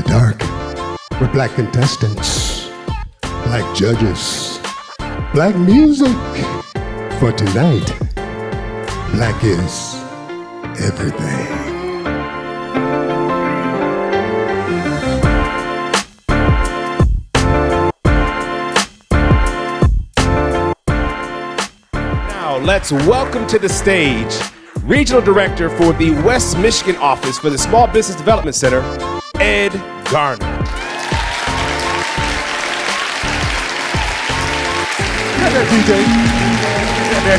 Dark with Black Contestants, Black Judges, Black Music. For tonight, Black is everything. Now let's welcome to the stage Regional Director for the West Michigan Office for the Small Business Development Center, Ed Garner.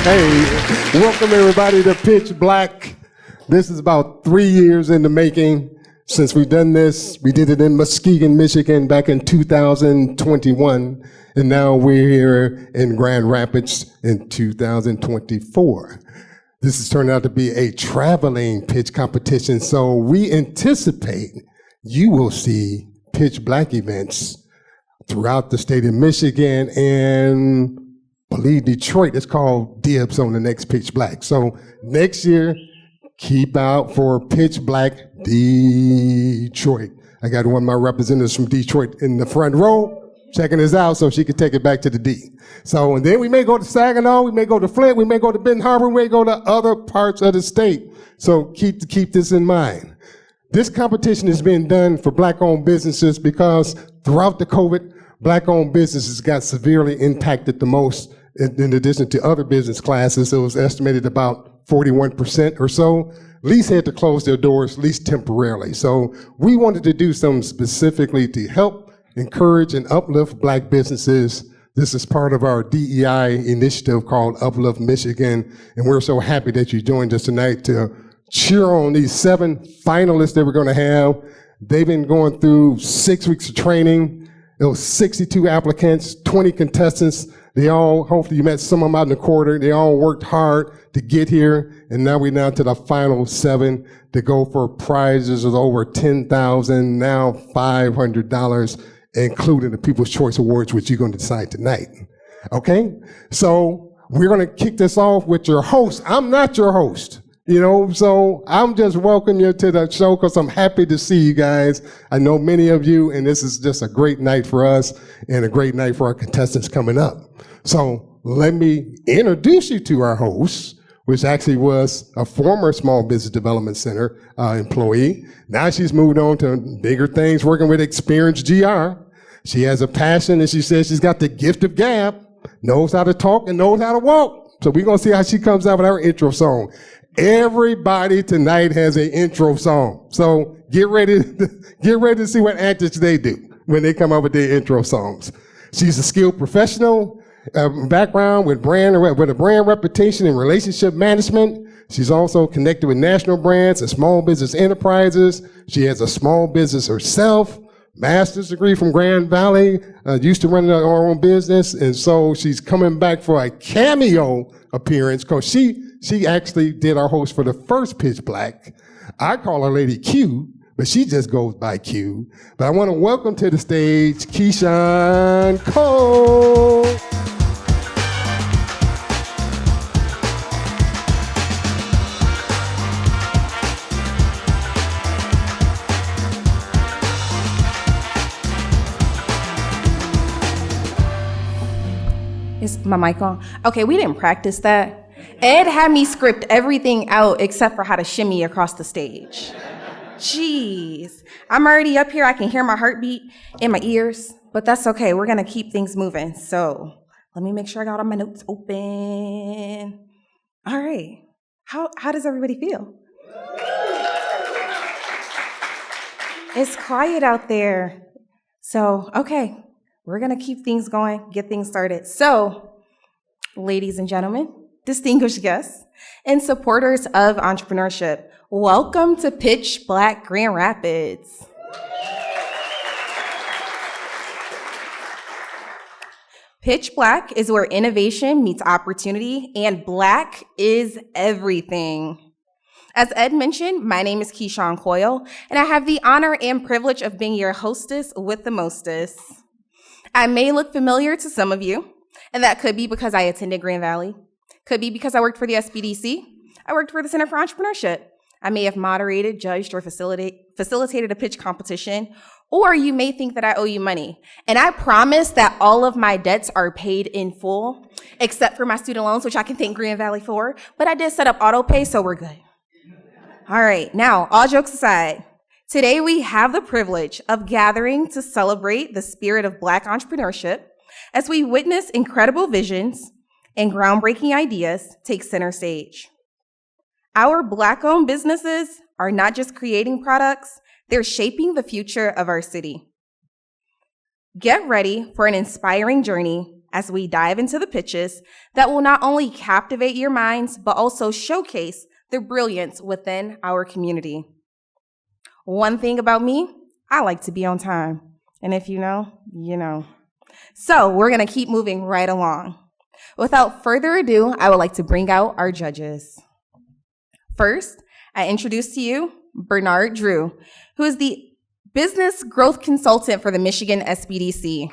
Hey, welcome everybody to Pitch Black. This is about 3 years in the making since we've done this. We did it in Muskegon, Michigan back in 2021, and now we're here in Grand Rapids in 2024. This has turned out to be a traveling pitch competition, so we anticipate you will see Pitch Black events throughout the state of Michigan, and I believe Detroit is called dibs on the next Pitch Black. So next year, keep out for Pitch Black Detroit. I got one of my representatives from Detroit in the front row checking this out so she can take it back to the D. So, and then we may go to Saginaw, we may go to Flint, we may go to Benton Harbor, we may go to other parts of the state. So keep this in mind. This competition is being done for Black-owned businesses because throughout the COVID, Black-owned businesses got severely impacted the most. In addition to other business classes, it was estimated about 41% or so at least had to close their doors, at least temporarily. So we wanted to do something specifically to help encourage and uplift Black businesses. This is part of our DEI initiative called Uplift Michigan, and we're so happy that you joined us tonight to cheer on these 7 finalists that we're going to have. They've been going through 6 weeks of training. There was 62 applicants, 20 contestants. They all, hopefully you met some of them out in the corridor, they all worked hard to get here, and now we're down to the final 7 to go for prizes of over $10,000, now $500, including the People's Choice Awards, which you're going to decide tonight. Okay? So we're going to kick this off with your host. I'm not your host. So I'm just welcoming you to the show because I'm happy to see you guys. I know many of you, and this is just a great night for us and a great night for our contestants coming up. So let me introduce you to our host, which actually was a former Small Business Development Center employee. Now she's moved on to bigger things, working with Experience GR. She has a passion, and she says she's got the gift of gab, knows how to talk and knows how to walk. So we're going to see how she comes out with our intro song. Everybody tonight has an intro song. So get ready to see what antics they do when they come up with their intro songs. She's a skilled professional, background with a brand reputation in relationship management. She's also connected with national brands and small business enterprises. She has a small business herself, master's degree from Grand Valley, used to run her own business. And so she's coming back for a cameo appearance because she actually did our host for the first Pitch Black. I call her Lady Q, but she just goes by Q. But I want to welcome to the stage Keyshawn Cole. Is my mic on? Okay, we didn't practice that. Ed had me script everything out except for how to shimmy across the stage. Jeez. I'm already up here. I can hear my heartbeat in my ears, but that's okay. We're going to keep things moving. So let me make sure I got all my notes open. All right. How does everybody feel? It's quiet out there. So, okay. We're going to keep things going, get things started. So, ladies and gentlemen, distinguished guests, and supporters of entrepreneurship, welcome to Pitch Black Grand Rapids. Pitch Black is where innovation meets opportunity, and Black is everything. As Ed mentioned, my name is Keyshawn Coyle, and I have the honor and privilege of being your hostess with the mostest. I may look familiar to some of you, and that could be because I attended Grand Valley, could be because I worked for the SBDC, I worked for the Center for Entrepreneurship, I may have moderated, judged, or facilitated a pitch competition, or you may think that I owe you money. And I promise that all of my debts are paid in full, except for my student loans, which I can thank Green Valley for, but I did set up auto pay, so we're good. All right, now, all jokes aside, today we have the privilege of gathering to celebrate the spirit of Black entrepreneurship as we witness incredible visions and groundbreaking ideas take center stage. Our Black-owned businesses are not just creating products, they're shaping the future of our city. Get ready for an inspiring journey as we dive into the pitches that will not only captivate your minds, but also showcase the brilliance within our community. One thing about me, I like to be on time. And if you know, you know. So we're gonna keep moving right along. Without further ado, I would like to bring out our judges. First, I introduce to you Bernard Drew, who is the Business Growth Consultant for the Michigan SBDC.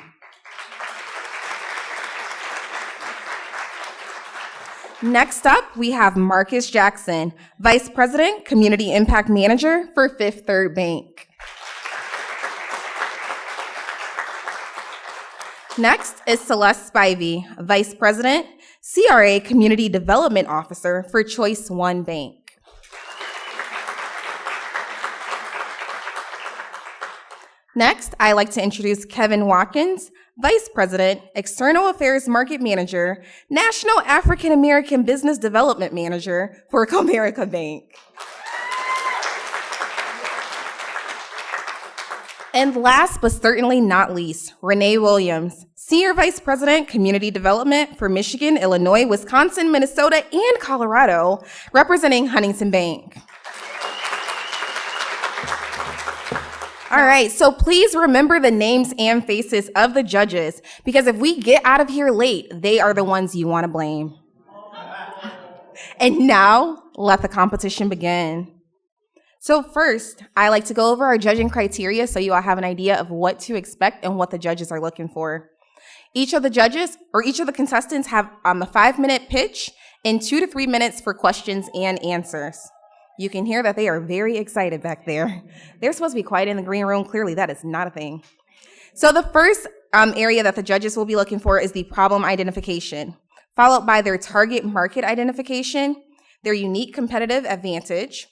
Next up, we have Marcus Jackson, Vice President, Community Impact Manager for Fifth Third Bank. Next is Celeste Spivey, Vice President, CRA Community Development Officer for Choice One Bank. Next, I'd like to introduce Kevin Watkins, Vice President, External Affairs Market Manager, National African American Business Development Manager for Comerica Bank. And last but certainly not least, Renee Williams, Senior Vice President, Community Development for Michigan, Illinois, Wisconsin, Minnesota, and Colorado, representing Huntington Bank. All right, so please remember the names and faces of the judges, because if we get out of here late, they are the ones you want to blame. And now, let the competition begin. So first, I like to go over our judging criteria so you all have an idea of what to expect and what the judges are looking for. Each of the judges, or each of the contestants, have a 5-minute pitch and 2 to 3 minutes for questions and answers. You can hear that they are very excited back there. They're supposed to be quiet in the green room. Clearly, that is not a thing. So the first area that the judges will be looking for is the problem identification, followed by their target market identification, their unique competitive advantage.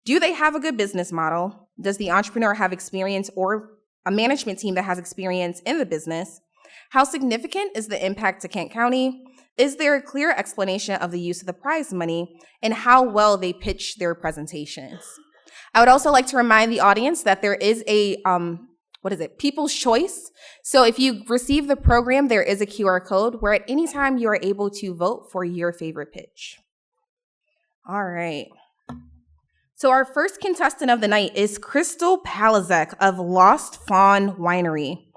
Do they have a good business model? Does the entrepreneur have experience or a management team that has experience in the business? How significant is the impact to Kent County? Is there a clear explanation of the use of the prize money and how well they pitch their presentations? I would also like to remind the audience that there is a, People's Choice. So if you receive the program, there is a QR code where at any time you are able to vote for your favorite pitch. All right. So our first contestant of the night is Crystal Palazek of Lost Fawn Winery.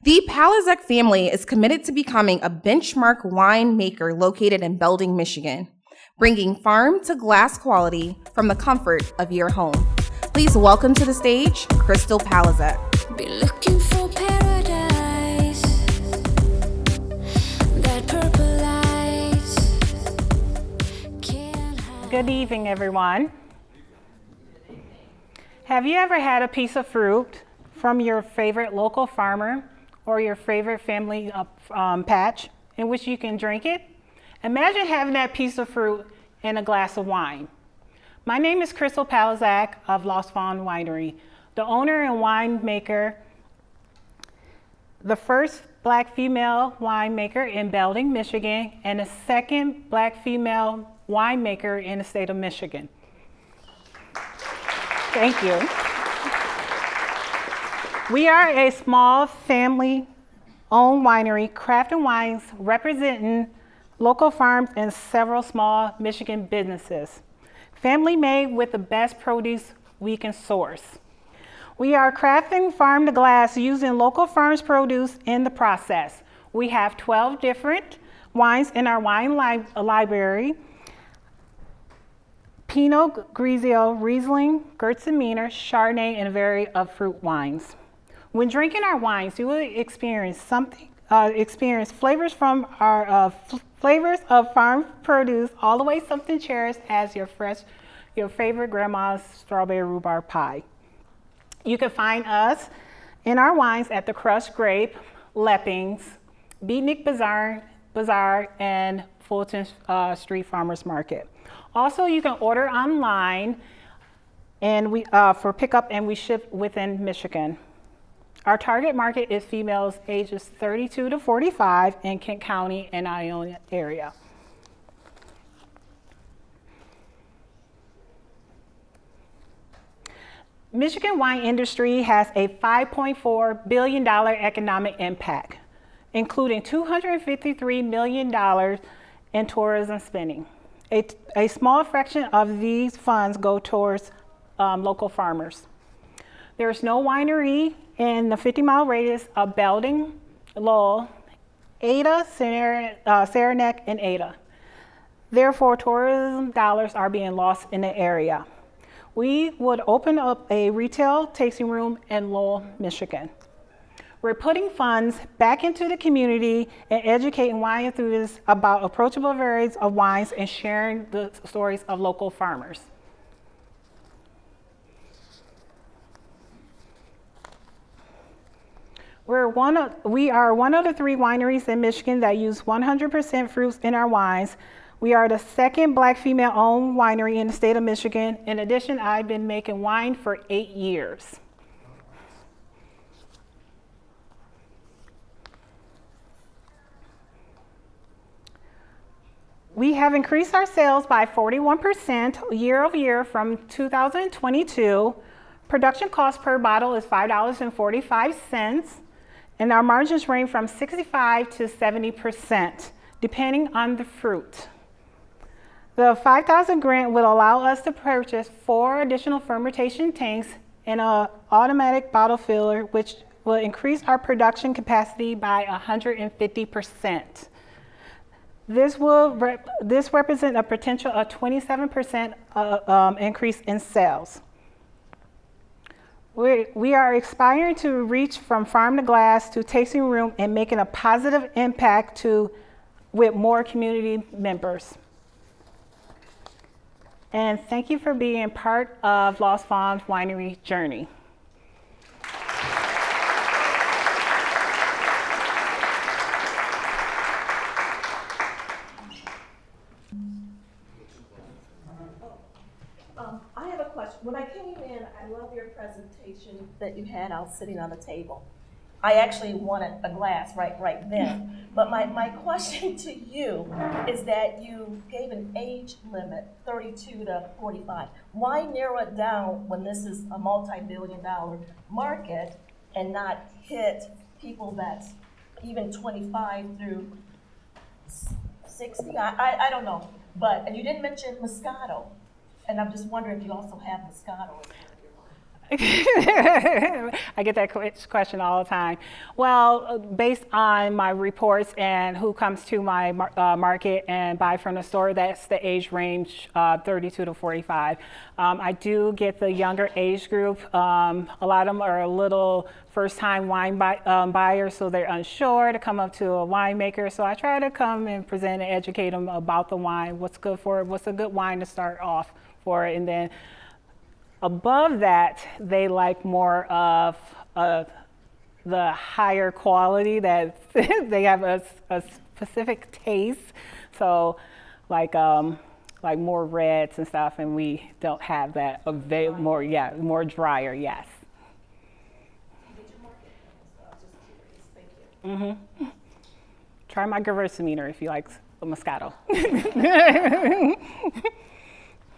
The Palazek family is committed to becoming a benchmark winemaker located in Belding, Michigan, bringing farm to glass quality from the comfort of your home. Please welcome to the stage, Crystal Palazek. Be looking for paradise, that purple light can't hide. Good evening, everyone. Have you ever had a piece of fruit from your favorite local farmer or your favorite family patch in which you can drink it? Imagine having that piece of fruit in a glass of wine. My name is Crystal Palazek of Lost Fawn Winery, the owner and winemaker, the first Black female winemaker in Belding, Michigan, and the second Black female winemaker in the state of Michigan. Thank you. We are a small family-owned winery crafting wines representing local farms and several small Michigan businesses. Family made with the best produce we can source. We are crafting farm to glass using local farms' produce in the process. We have 12 different wines in our wine library. Pinot Grigio, Riesling, Gewürztraminer, Chardonnay, and a variety of fruit wines. When drinking our wines, you will experience flavors from our flavors of farm produce, all the way something cherished as your fresh your favorite grandma's strawberry rhubarb pie. You can find us in our wines at the Crushed Grape, Leppings, Beatnik Bazaar, and Fulton Street Farmers Market. Also, you can order online and for pickup, and we ship within Michigan. Our target market is females ages 32 to 45 in Kent County and Ionia area. Michigan wine industry has a $5.4 billion economic impact, including $253 million in tourism spending. A small fraction of these funds go towards local farmers. There is no winery in the 50-mile radius of Belding, Lowell, Ada, Saranac, and Ada. Therefore, tourism dollars are being lost in the area. We would open up a retail tasting room in Lowell, Michigan. We're putting funds back into the community and educating wine enthusiasts about approachable varieties of wines and sharing the stories of local farmers. We are one of the 3 wineries in Michigan that use 100% fruits in our wines. We are the second Black female-owned winery in the state of Michigan. In addition, I've been making wine for 8 years. We have increased our sales by 41% year over year from 2022. Production cost per bottle is $5.45, and our margins range from 65 to 70%, depending on the fruit. The $5,000 grant will allow us to purchase 4 additional fermentation tanks and an automatic bottle filler, which will increase our production capacity by 150%. This represents a potential of 27% increase in sales. We are aspiring to reach from farm to glass to tasting room and making a positive impact with more community members. And thank you for being part of Lost Farms Winery journey. I have a question. When I came in, I love your presentation that you had out sitting on the table. I actually wanted a glass right then. But my question to you is that you gave an age limit, 32 to 45. Why narrow it down when this is a multi-billion-dollar market and not hit people that's even 25 through 60? I don't know. And you didn't mention Moscato. And I'm just wondering if you also have Moscato. I get that question all the time. Well, based on my reports and who comes to my market and buy from the store, that's the age range, 32 to 45. I do get the younger age group. A lot of them are a little first-time wine buyers, so they're unsure to come up to a winemaker. So I try to come and present and educate them about the wine, what's good for it, what's a good wine to start off for it, and then above that, they like more of the higher quality that they have a specific taste. So like more reds and stuff, and we don't have that. More drier, yes. Mm-hmm. Try my Gewürztraminer if you like Moscato.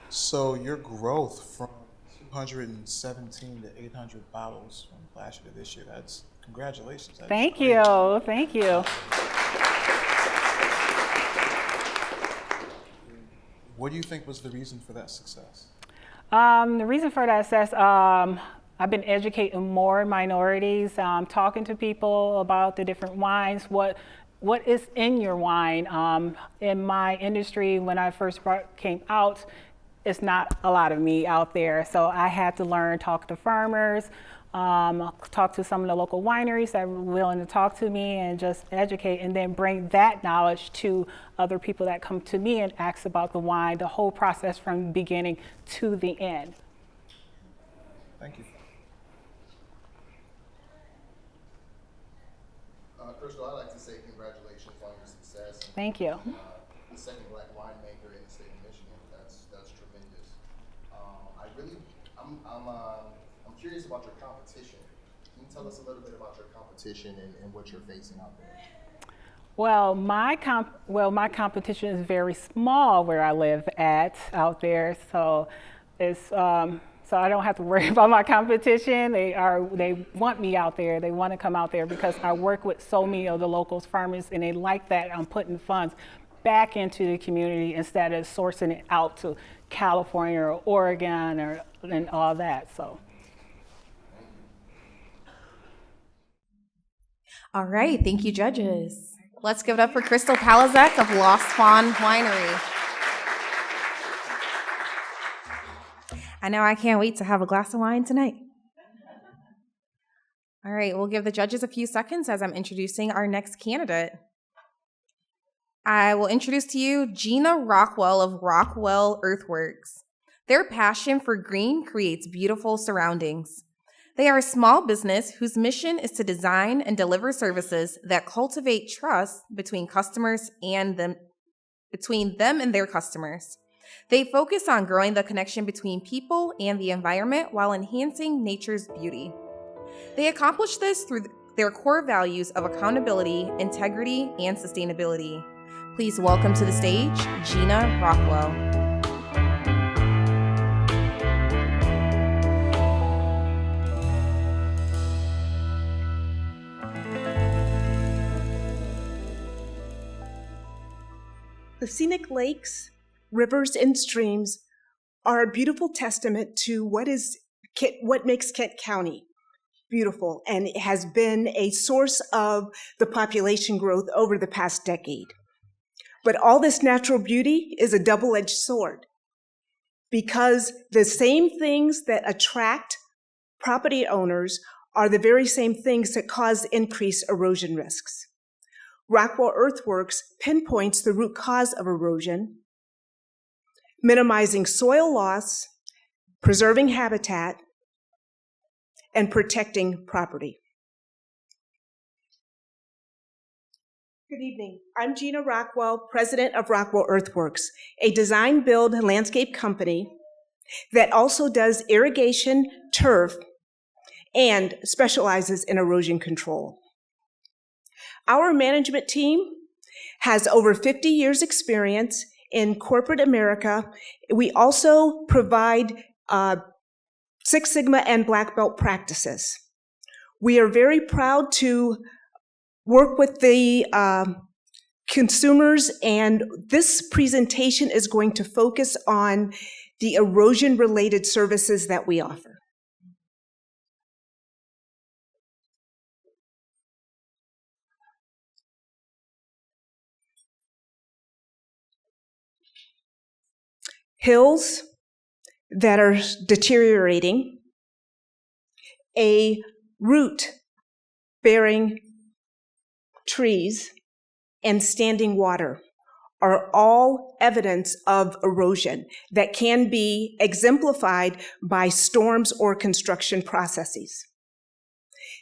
So your growth from 217 to 800 bottles from last year to this year, that's congratulations. That's Thank great. you, thank you. What do you think was the reason for that success? The reason for that success, I've been educating more minorities, talking to people about the different wines, what is in your wine. In my industry, when I first came out, it's not a lot of me out there, so I had to learn, talk to farmers, talk to some of the local wineries that were willing to talk to me and just educate, and then bring that knowledge to other people that come to me and ask about the wine, the whole process from the beginning to the end. Thank you. Crystal, I'd like to say congratulations on your success. Thank you. The second Black winemaker in the state of Michigan. That's tremendous. I'm curious about your competition. Can you tell us a little bit about your competition and what you're facing out there? Well, my competition is very small where I live out there, so it's so I don't have to worry about my competition. They want me out there. They want to come out there because I work with so many of the local farmers, and they like that I'm putting funds back into the community instead of sourcing it out to California or Oregon and all that. So. All right, thank you, judges. Let's give it up for Crystal Palazek of Lost Fawn Winery. I know I can't wait to have a glass of wine tonight. All right, we'll give the judges a few seconds as I'm introducing our next candidate. I will introduce to you Gina Rockwell of Rockwell Earthworks. Their passion for green creates beautiful surroundings. They are a small business whose mission is to design and deliver services that cultivate trust between them and their customers. They focus on growing the connection between people and the environment while enhancing nature's beauty. They accomplish this through their core values of accountability, integrity, and sustainability. Please welcome to the stage, Gina Rockwell. The scenic lakes, rivers, and streams are a beautiful testament to what makes Kent County beautiful, and it has been a source of the population growth over the past decade. But all this natural beauty is a double-edged sword, because the same things that attract property owners are the very same things that cause increased erosion risks. Rockwell Earthworks pinpoints the root cause of erosion, minimizing soil loss, preserving habitat, and protecting property. Good evening. I'm Gina Rockwell, president of Rockwell Earthworks, a design-build landscape company that also does irrigation, turf, and specializes in erosion control. Our management team has over 50 years experience in corporate America. We also provide Six Sigma and Black Belt practices. We are very proud to work with the consumers, and this presentation is going to focus on the erosion-related services that we offer. Hills that are deteriorating, a root-bearing trees, and standing water are all evidence of erosion that can be exemplified by storms or construction processes.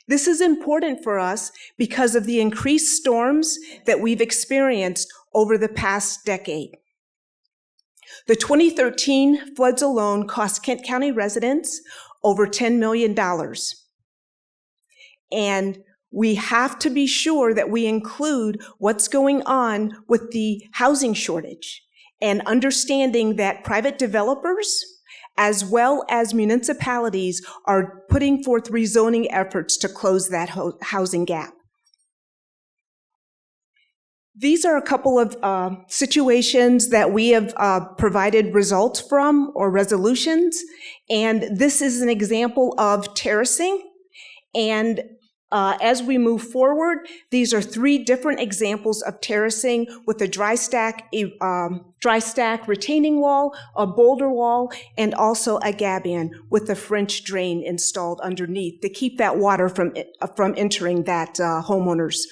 This is important for us because of the increased storms that we've experienced over the past decade. The 2013 floods alone cost Kent County residents over $10 million. And we have to be sure that we include what's going on with the housing shortage and understanding that private developers as well as municipalities are putting forth rezoning efforts to close that housing gap. These are a couple of situations that we have provided results from or resolutions, and this is an example of terracing and As we move forward, these are 3 different examples of terracing with a dry stack retaining wall, a boulder wall, and also a gabion with a French drain installed underneath to keep that water from entering that homeowner's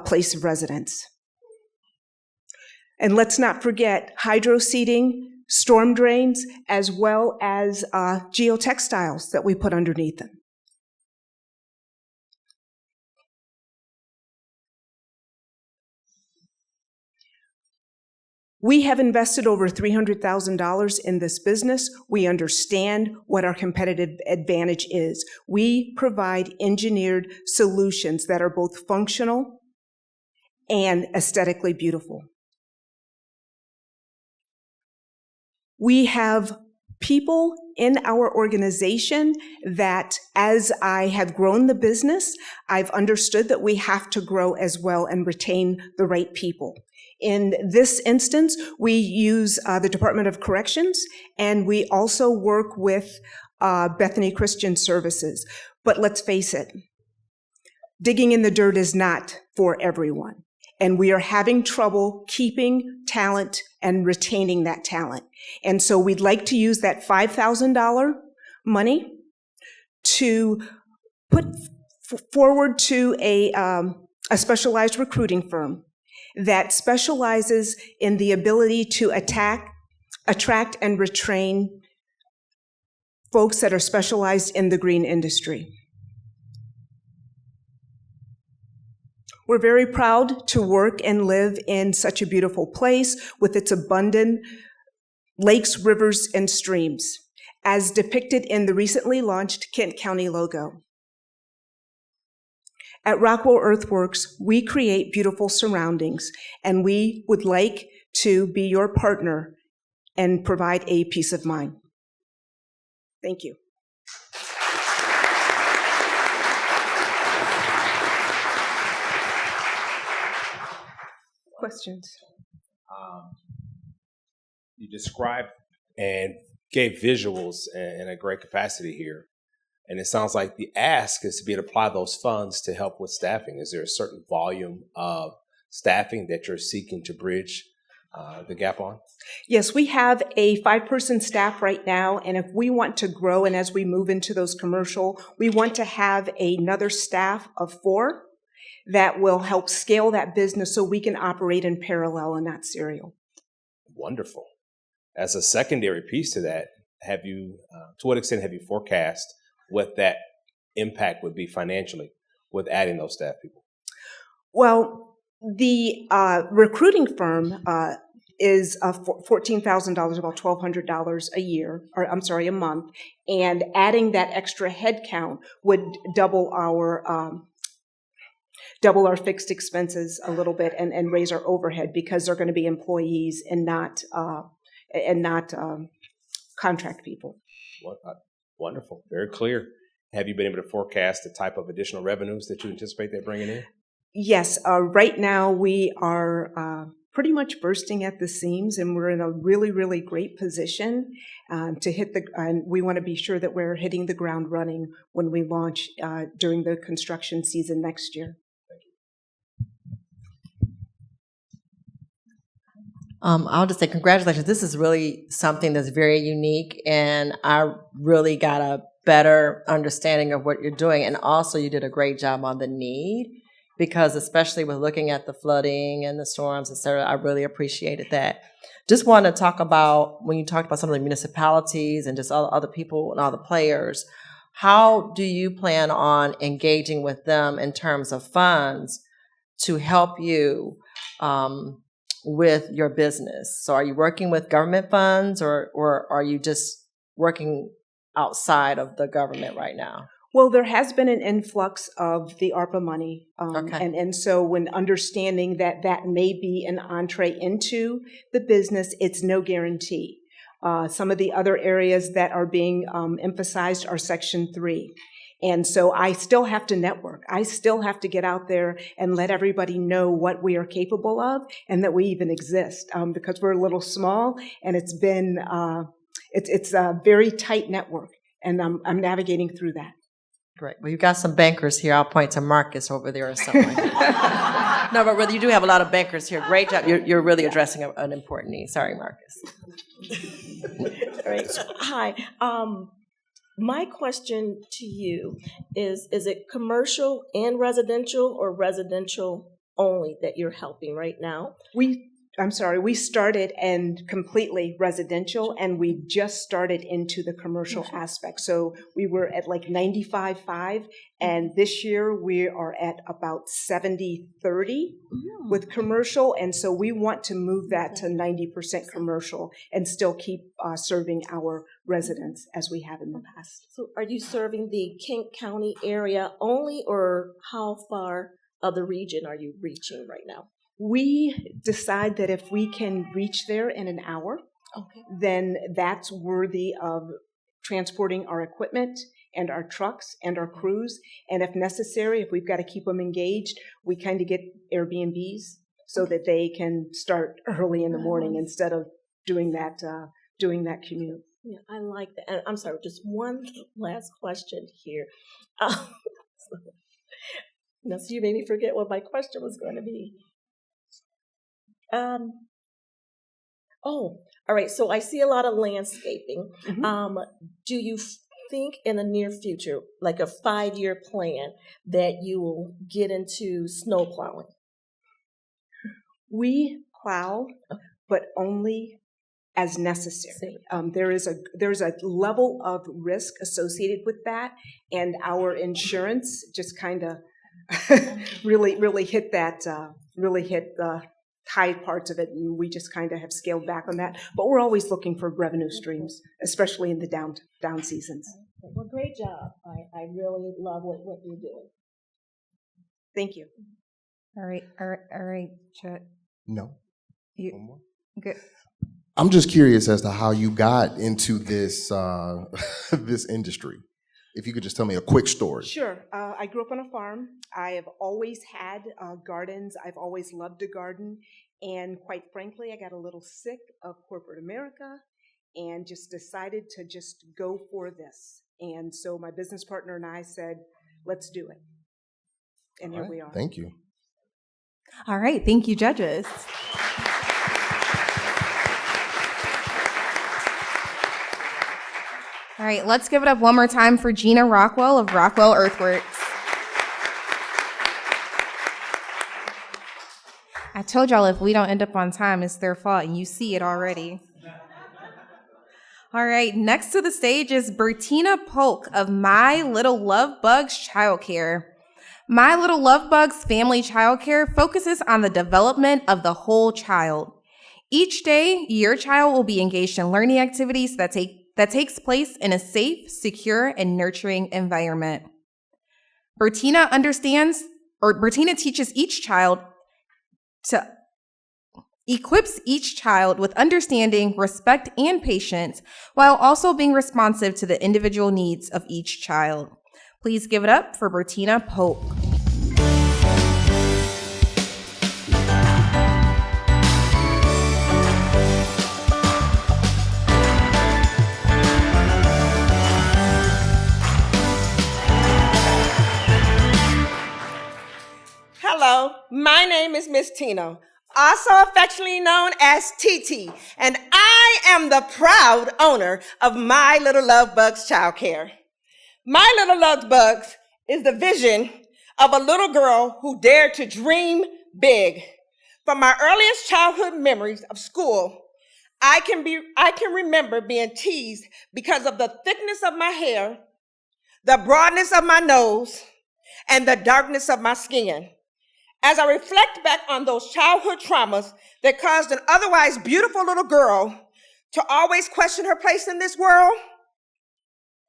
place of residence. And let's not forget hydro seeding, storm drains, as well as geotextiles that we put underneath them. We have invested over $300,000 in this business. We understand what our competitive advantage is. We provide engineered solutions that are both functional and aesthetically beautiful. We have people in our organization that, as I have grown the business, I've understood that we have to grow as well and retain the right people. In this instance, we use the Department of Corrections, and we also work with Bethany Christian Services. But let's face it, digging in the dirt is not for everyone. And we are having trouble keeping talent and retaining that talent. And so we'd like to use that $5,000 money to put forward to a specialized recruiting firm that specializes in the ability to attract and retrain folks that are specialized in the green industry. We're very proud to work and live in such a beautiful place with its abundant lakes, rivers, and streams, as depicted in the recently launched Kent County logo. At Rockwell Earthworks, we create beautiful surroundings, and we would like to be your partner and provide a peace of mind. Thank you. Questions? You described and gave visuals in a great capacity here. And it sounds like the ask is to be able to apply those funds to help with staffing. Is there a certain volume of staffing that you're seeking to bridge the gap on? Yes, we have a 5-person staff right now, and if we want to grow and as we move into those commercial, we want to have another staff of 4 that will help scale that business so we can operate in parallel and not serial. Wonderful. As a secondary piece to that, have you, to what extent have you forecast what that impact would be financially with adding those staff people? Well, the recruiting firm is $14,000, about $1,200 a year, or I'm sorry, a month, and adding that extra headcount would double our fixed expenses a little bit and raise our overhead because they're going to be employees and not contract people. Wonderful. Very clear. Have you been able to forecast the type of additional revenues that you anticipate they're bringing in? Yes. Right now we are pretty much bursting at the seams, and we're in a really, really great position to hit and we want to be sure that we're hitting the ground running when we launch during the construction season next year. I'll just say congratulations. This is really something that's very unique, and I really got a better understanding of what you're doing. And also you did a great job on the need, because especially with looking at the flooding and the storms, et cetera, I really appreciated that. Just want to talk about, when you talked about some of the municipalities and just all the other people and all the players, how do you plan on engaging with them in terms of funds to help you with your business? So are you working with government funds or are you just working outside of the government right now? Well, there has been an influx of the ARPA money. Okay. And so when understanding that that may be an entree into the business, it's no guarantee. Some of the other areas that are being emphasized are Section 3. And so I still have to network. I still have to get out there and let everybody know what we are capable of and that we even exist, because we're a little small, and it's a very tight network, and I'm navigating through that. Great. Well, you got some bankers here. I'll point to Marcus over there or something. No, but really, you do have a lot of bankers here. Great job. You're really addressing an important need. Sorry, Marcus. All right. Hi. My question to you is it commercial and residential or residential only that you're helping right now? We started and completely residential, and we just started into the commercial aspect. So we were at like 95-5, and this year we are at about 70-30 with commercial, and so we want to move that to 90% commercial and still keep serving our residents as we have in the past. So are you serving the Kent County area only, or how far of the region are you reaching right now? We decide that if we can reach there in an hour, then that's worthy of transporting our equipment and our trucks and our crews. And if necessary, if we've got to keep them engaged, we kind of get Airbnbs so that they can start early in the morning instead of doing that commute. Yeah, I like that. And I'm sorry, just one last question here. Now, so you made me forget what my question was going to be. All right. So I see a lot of landscaping. Do you think in the near future, like a 5-year plan, that you will get into snow plowing? We plow, but only as necessary. There's a level of risk associated with that, and our insurance just kind of really hit the high parts of it, and we just kind of have scaled back on that. But we're always looking for revenue streams, especially in the down seasons. Well, great job. I really love what you're doing. Thank you. All right, Chet. No. One more. Good. I'm just curious as to how you got into this this industry. If you could just tell me a quick story. Sure. I grew up on a farm. I have always had gardens. I've always loved to garden. And quite frankly, I got a little sick of corporate America and just decided to just go for this. And so my business partner and I said, let's do it. And here we are. Thank you. All right. Thank you, judges. All right, let's give it up one more time for Gina Rockwell of Rockwell Earthworks. I told y'all if we don't end up on time, it's their fault, and you see it already. All right, next to the stage is Bertina Polk of My Little Love Bugs Childcare. My Little Love Bugs Family Childcare focuses on the development of the whole child. Each day, your child will be engaged in learning activities that takes place in a safe, secure, and nurturing environment. Bertina equips each child with understanding, respect, and patience, while also being responsive to the individual needs of each child. Please give it up for Bertina Polk. Hello, my name is Miss Tina, also affectionately known as TT, and I am the proud owner of My Little Love Bugs Childcare. My Little Love Bugs is the vision of a little girl who dared to dream big. From my earliest childhood memories of school, I can remember being teased because of the thickness of my hair, the broadness of my nose, and the darkness of my skin. As I reflect back on those childhood traumas that caused an otherwise beautiful little girl to always question her place in this world,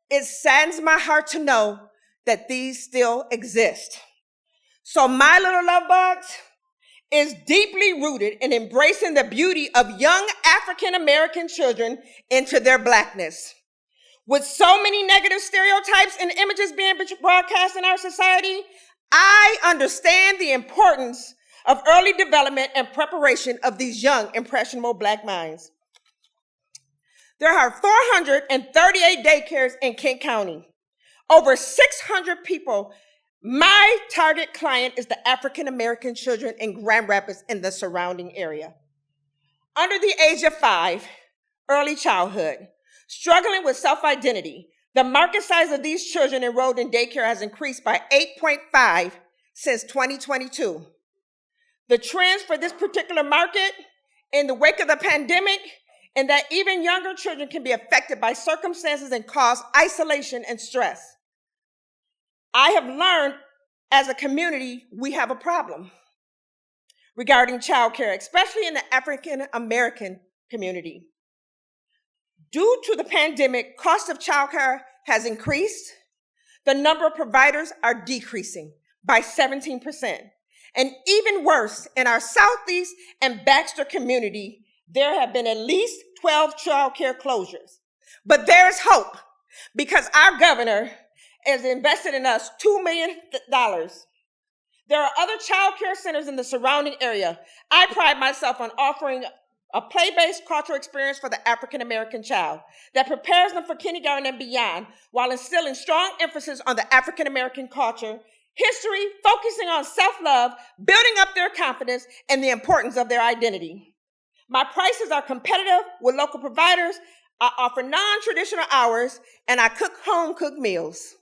it saddens my heart to know that these still exist. So My Little Love Bugs is deeply rooted in embracing the beauty of young African American children into their Blackness. With so many negative stereotypes and images being broadcast in our society, I understand the importance of early development and preparation of these young, impressionable Black minds. There are 438 daycares in Kent County. Over 600 people. My target client is the African American children in Grand Rapids and the surrounding area. Under the age of 5, early childhood, struggling with self-identity, the market size of these children enrolled in daycare has increased by 8.5 since 2022. The trends for this particular market in the wake of the pandemic, and that even younger children can be affected by circumstances and cause isolation and stress. I have learned as a community, we have a problem regarding childcare, especially in the African American community. Due to the pandemic, cost of childcare has increased. The number of providers are decreasing by 17%. And even worse, in our Southeast and Baxter community, there have been at least 12 childcare closures. But there's hope because our governor has invested in us $2 million. There are other child care centers in the surrounding area. I pride myself on offering a play-based cultural experience for the African American child that prepares them for kindergarten and beyond while instilling strong emphasis on the African American culture, history, focusing on self-love, building up their confidence, and the importance of their identity. My prices are competitive with local providers. I offer non-traditional hours, and I cook home-cooked meals.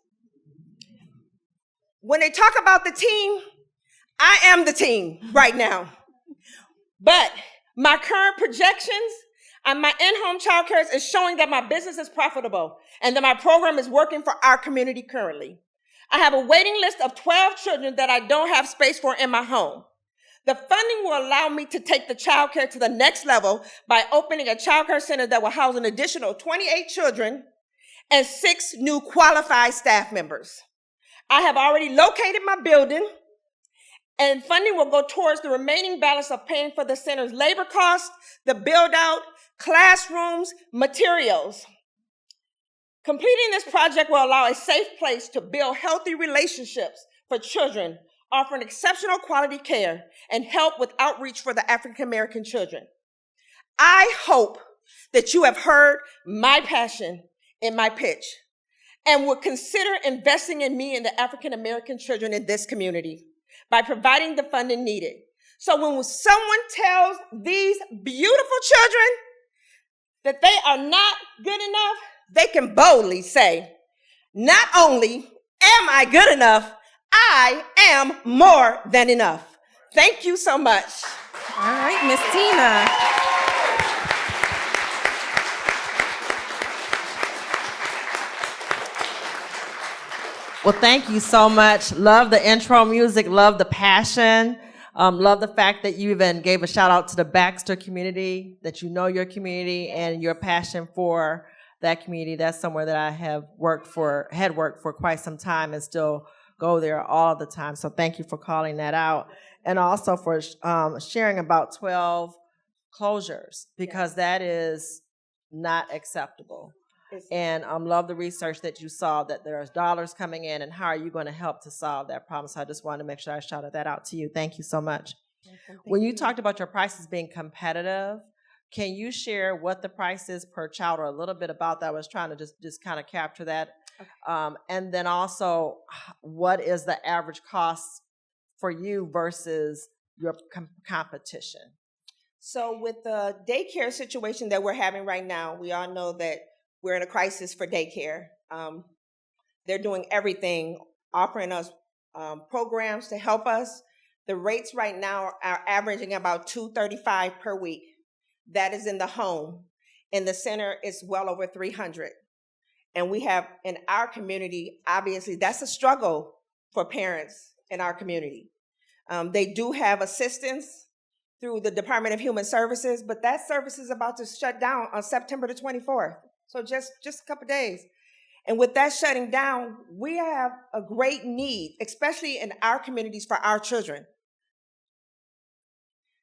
When they talk about the team, I am the team right now. But my current projections and my in-home childcare is showing that my business is profitable and that my program is working for our community currently. I have a waiting list of 12 children that I don't have space for in my home. The funding will allow me to take the childcare to the next level by opening a childcare center that will house an additional 28 children and 6 new qualified staff members. I have already located my building, and funding will go towards the remaining balance of paying for the center's labor costs, the build-out, classrooms, materials. Completing this project will allow a safe place to build healthy relationships for children, offering exceptional quality care and help with outreach for the African American children. I hope that you have heard my passion in my pitch and would consider investing in me and the African American children in this community by providing the funding needed. So when someone tells these beautiful children that they are not good enough, they can boldly say, not only am I good enough, I am more than enough. Thank you so much. All right, Miss Tina. Well, thank you so much. Love the intro music, love the passion, love the fact that you even gave a shout out to the Baxter community, that you know your community and your passion for that community. That's somewhere that I had worked for quite some time and still go there all the time. So thank you for calling that out. And also for sharing about 12 closures, because that is not acceptable. And love the research that you saw, that there's dollars coming in, and how are you going to help to solve that problem? So I just wanted to make sure I shouted that out to you. Thank you so much. When you talked about your prices being competitive, can you share what the price is per child, or a little bit about that? I was trying to just kind of capture that. Okay. And then also, what is the average cost for you versus your competition? So with the daycare situation that we're having right now, we all know that we're in a crisis for daycare. They're doing everything, offering us programs to help us. The rates right now are averaging about $235 per week. That is in the home. In the center, it's well over $300. And we have in our community, obviously, that's a struggle for parents in our community. They do have assistance through the Department of Human Services, but that service is about to shut down on September the 24th. So just a couple days. And with that shutting down, we have a great need, especially in our communities, for our children.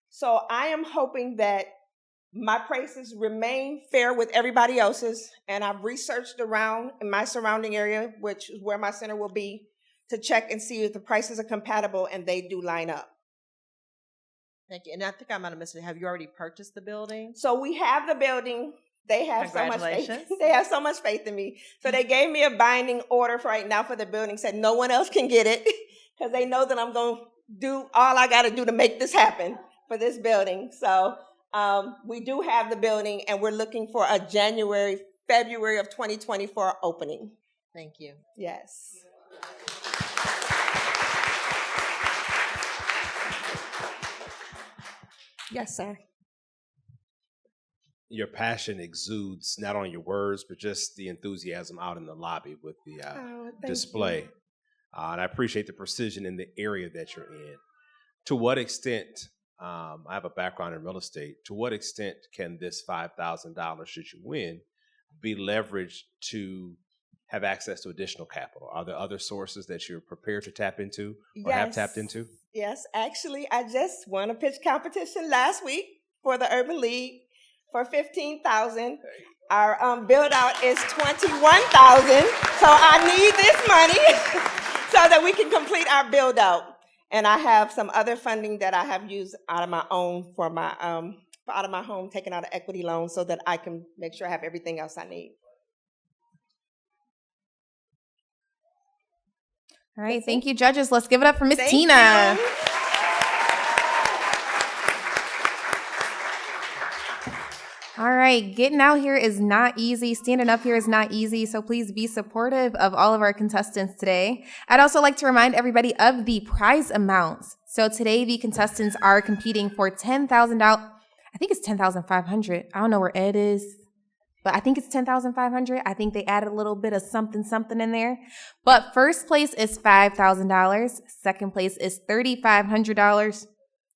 So I am hoping that my prices remain fair with everybody else's, and I've researched around in my surrounding area, which is where my center will be, to check and see if the prices are compatible and they do line up. Thank you. And I think I might have missed it. Have you already purchased the building? So we have the building. They have so much faith. Congratulations. They have so much faith in me. So they gave me a binding order for right now for the building, said no one else can get it because they know that I'm going to do all I got to do to make this happen for this building. So we do have the building, and we're looking for a February of 2024 opening. Thank you. Yes. Yes, sir. Your passion exudes not only your words, but just the enthusiasm out in the lobby with the display. And I appreciate the precision in the area that you're in. To what extent, I have a background in real estate, to what extent can this $5,000, should you win, be leveraged to have access to additional capital? Are there other sources that you're prepared to tap into or have tapped into? Yes, actually, I just won a pitch competition last week for the Urban League for $15,000. Our build out is $21,000, so I need this money so that we can complete our build out. And I have some other funding that I have used out of my own for my out of my home, taking out an equity loan so that I can make sure I have everything else I need. All right, thank you, judges. Let's give it up for Miss Thank Tina. you. All right, getting out here is not easy. Standing up here is not easy, so please be supportive of all of our contestants today. I'd also like to remind everybody of the prize amounts. So today, the contestants are competing for $10,000. I think it's $10,500. I don't know where Ed is, but I think it's $10,500. I think they added a little bit of something in there. But first place is $5,000. Second place is $3,500.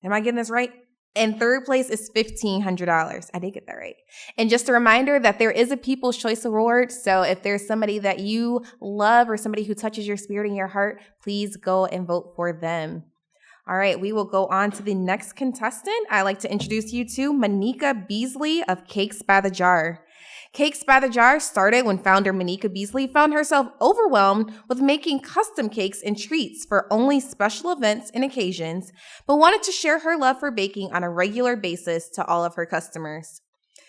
Am I getting this right? And third place is $1,500. I did get that right. And just a reminder that there is a People's Choice Award. So if there's somebody that you love or somebody who touches your spirit and your heart, please go and vote for them. All right, we will go on to the next contestant. I'd like to introduce you to Monica Beasley of Cakes by the Jar. Cakes by the Jar started when founder Monica Beasley found herself overwhelmed with making custom cakes and treats for only special events and occasions, but wanted to share her love for baking on a regular basis to all of her customers.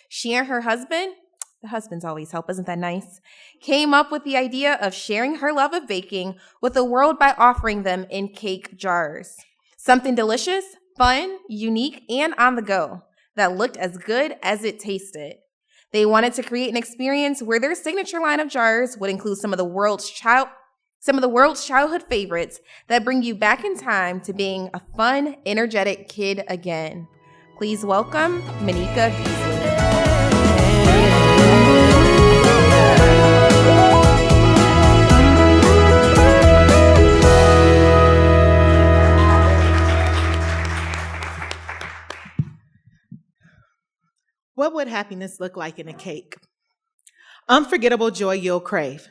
She and her husband, the husbands always help, isn't that nice, came up with the idea of sharing her love of baking with the world by offering them in cake jars. Something delicious, fun, unique, and on the go that looked as good as it tasted. They wanted to create an experience where their signature line of jars would include some of the world's childhood favorites that bring you back in time to being a fun, energetic kid again. Please welcome Monica Beasley. What would happiness look like in a cake? Unforgettable joy you'll crave.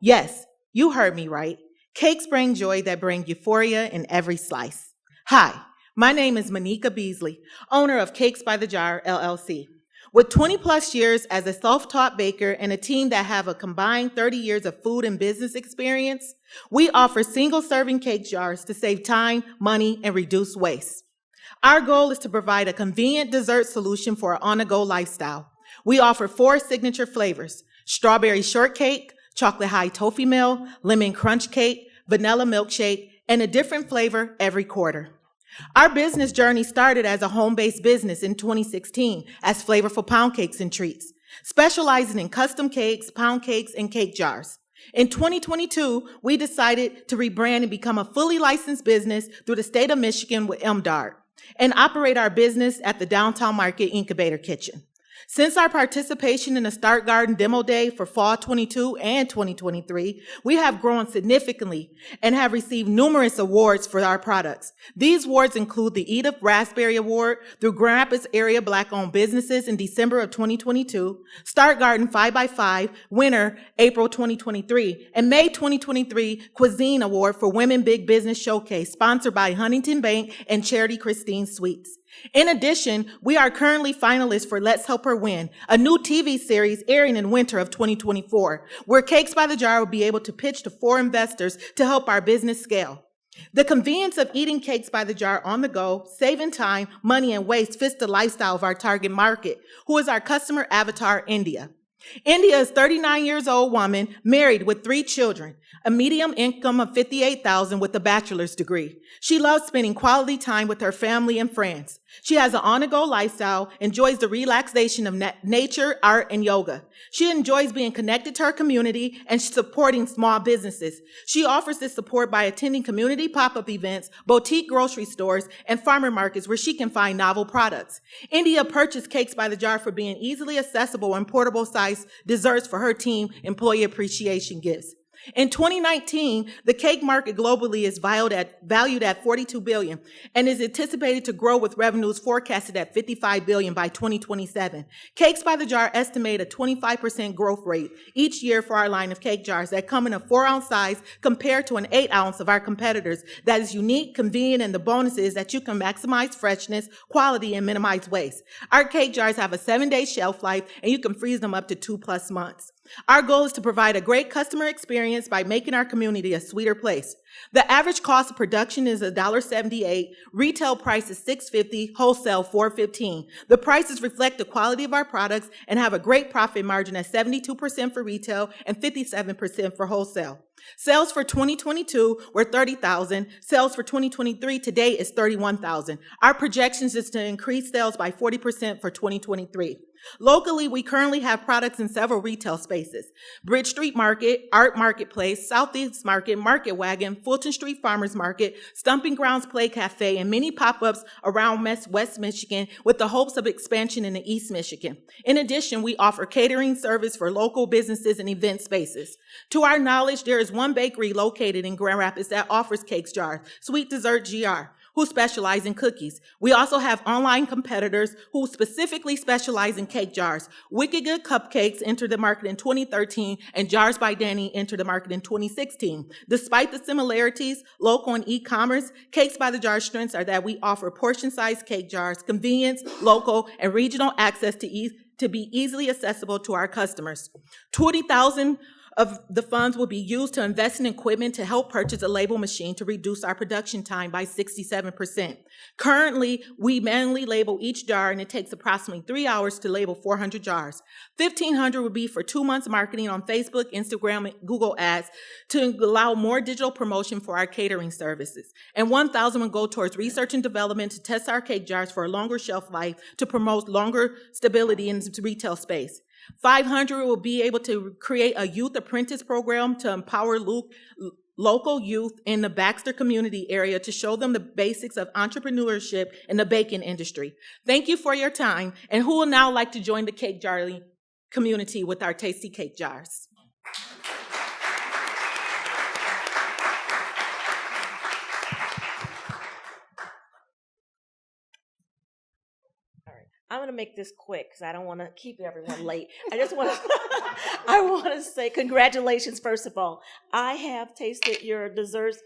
Yes, you heard me right. Cakes bring joy that bring euphoria in every slice. Hi, my name is Monica Beasley, owner of Cakes by the Jar, LLC. With 20 plus years as a self-taught baker and a team that have a combined 30 years of food and business experience, we offer single-serving cake jars to save time, money, and reduce waste. Our goal is to provide a convenient dessert solution for an on-the-go lifestyle. We offer 4 signature flavors: strawberry shortcake, chocolate high toffee meal, lemon crunch cake, vanilla milkshake, and a different flavor every quarter. Our business journey started as a home-based business in 2016 as Flavorful Pound Cakes and Treats, specializing in custom cakes, pound cakes, and cake jars. In 2022, we decided to rebrand and become a fully licensed business through the state of Michigan with MDART, and operate our business at the Downtown Market Incubator Kitchen. Since our participation in the Start Garden Demo Day for Fall 22 and 2023, we have grown significantly and have received numerous awards for our products. These awards include the Edith Raspberry Award through Grand Rapids Area Black-Owned Businesses in December of 2022, Start Garden 5x5 winner April 2023, and May 2023 Cuisine Award for Women Big Business Showcase sponsored by Huntington Bank and Charity Christine Sweets. In addition, we are currently finalists for Let's Help Her Win, a new TV series airing in winter of 2024, where Cakes by the Jar will be able to pitch to 4 investors to help our business scale. The convenience of eating cakes by the jar on the go, saving time, money, and waste fits the lifestyle of our target market, who is our customer avatar, India. India is a 39 years old woman, married with 3 children, a medium income of $58,000 with a bachelor's degree. She loves spending quality time with her family and friends. She has an on-the-go lifestyle, enjoys the relaxation of nature, art, and yoga. She enjoys being connected to her community and supporting small businesses. She offers this support by attending community pop-up events, boutique grocery stores, and farmer markets where she can find novel products. India purchased Cakes by the Jar for being easily accessible and portable size desserts for her team employee appreciation gifts. In 2019, the cake market globally is valued at $42 billion and is anticipated to grow with revenues forecasted at $55 billion by 2027. Cakes by the Jar estimate a 25% growth rate each year for our line of cake jars that come in a 4-ounce size compared to an 8-ounce of our competitors. That is unique, convenient, and the bonus is that you can maximize freshness, quality, and minimize waste. Our cake jars have a 7-day shelf life, and you can freeze them up to 2+ months. Our goal is to provide a great customer experience by making our community a sweeter place. The average cost of production is $1.78. Retail price is $6.50, wholesale $4.15. The prices reflect the quality of our products and have a great profit margin at 72% for retail and 57% for wholesale. Sales for 2022 were $30,000. Sales for 2023 to date is $31,000. Our projections is to increase sales by 40% for 2023. Locally, we currently have products in several retail spaces: Bridge Street Market, Art Marketplace, Southeast Market, Market Wagon, Fulton Street Farmers Market, Stumping Grounds Play Cafe, and many pop-ups around West Michigan with the hopes of expansion in the East Michigan. In addition, we offer catering service for local businesses and event spaces. To our knowledge, there is one bakery located in Grand Rapids that offers cake jars, Sweet Dessert GR, who specialize in cookies. We also have online competitors who specifically specialize in cake jars. Wicked Good Cupcakes entered the market in 2013, and Jars by Danny entered the market in 2016. Despite the similarities, local and e-commerce, Cakes by the Jar strengths are that we offer portion-sized cake jars, convenience, local, and regional access to be easily accessible to our customers. 20,000 of the funds will be used to invest in equipment to help purchase a label machine to reduce our production time by 67%. Currently, we manually label each jar, and it takes approximately 3 hours to label 400 jars. $1,500 would be for 2 months marketing on Facebook, Instagram, and Google Ads to allow more digital promotion for our catering services. And $1,000 would go towards research and development to test our cake jars for a longer shelf life to promote longer stability in the retail space. $500 will be able to create a youth apprentice program to empower local youth in the Baxter community area to show them the basics of entrepreneurship in the baking industry. Thank you for your time. And who would now like to join the cake jar community with our tasty cake jars? I'm going to make this quick because I don't want to keep everyone late. I want to say congratulations, first of all. I have tasted your desserts,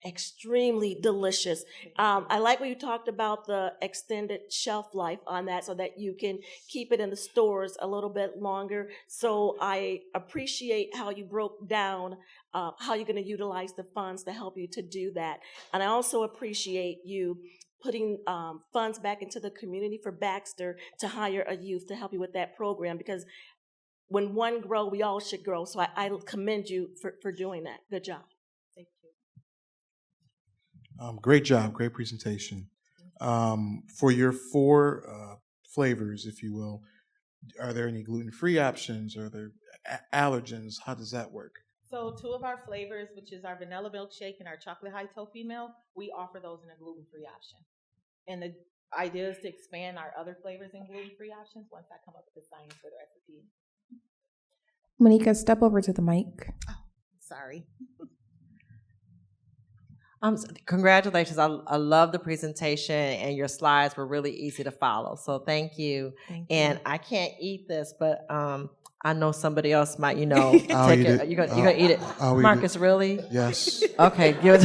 extremely delicious. I like when you talked about the extended shelf life on that so that you can keep it in the stores a little bit longer. So I appreciate how you broke down how you're going to utilize the funds to help you to do that. And I also appreciate you putting funds back into the community for Baxter to hire a youth to help you with that program, because when one grow, we all should grow. So I commend you for doing that. Good job. Thank you. Great job, great presentation. For your 4 flavors, if you will, are there any gluten-free options? Are there allergens? How does that work? So 2 of our flavors, which is our vanilla milkshake and our chocolate high toffee milk, we offer those in a gluten-free option. And the idea is to expand our other flavors in gluten-free options once I come up with the science for the recipe. Monica, step over to the mic. Oh, sorry. Congratulations. I love the presentation, and your slides were really easy to follow. So thank you. And I can't eat this, but I know somebody else might, take it. You're gonna eat it. Marcus, really? Yes. Okay, good.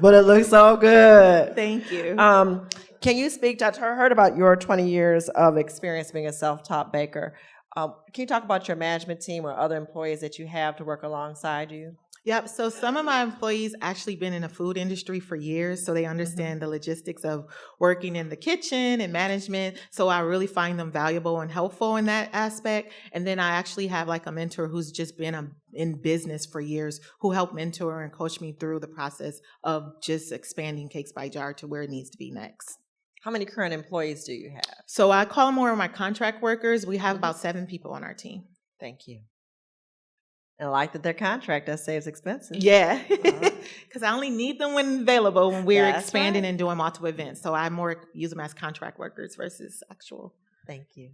But it looks so good. Thank you. Can you speak to, I heard about your 20 years of experience being a self-taught baker. Can you talk about your management team or other employees that you have to work alongside you? Yep. So some of my employees actually been in the food industry for years, so they understand the logistics of working in the kitchen and management. So I really find them valuable and helpful in that aspect. And then I actually have like a mentor who's just been in business for years, who helped mentor and coach me through the process of just expanding Cakes by Jar to where it needs to be next. How many current employees do you have? So I call them more of my contract workers. We have about 7 people on our team. Thank you. And I like that they're contract. That saves expenses. Yeah, because I only need them when available when we're That's expanding right. and doing multiple events. So I more use them as contract workers versus actual. Thank you.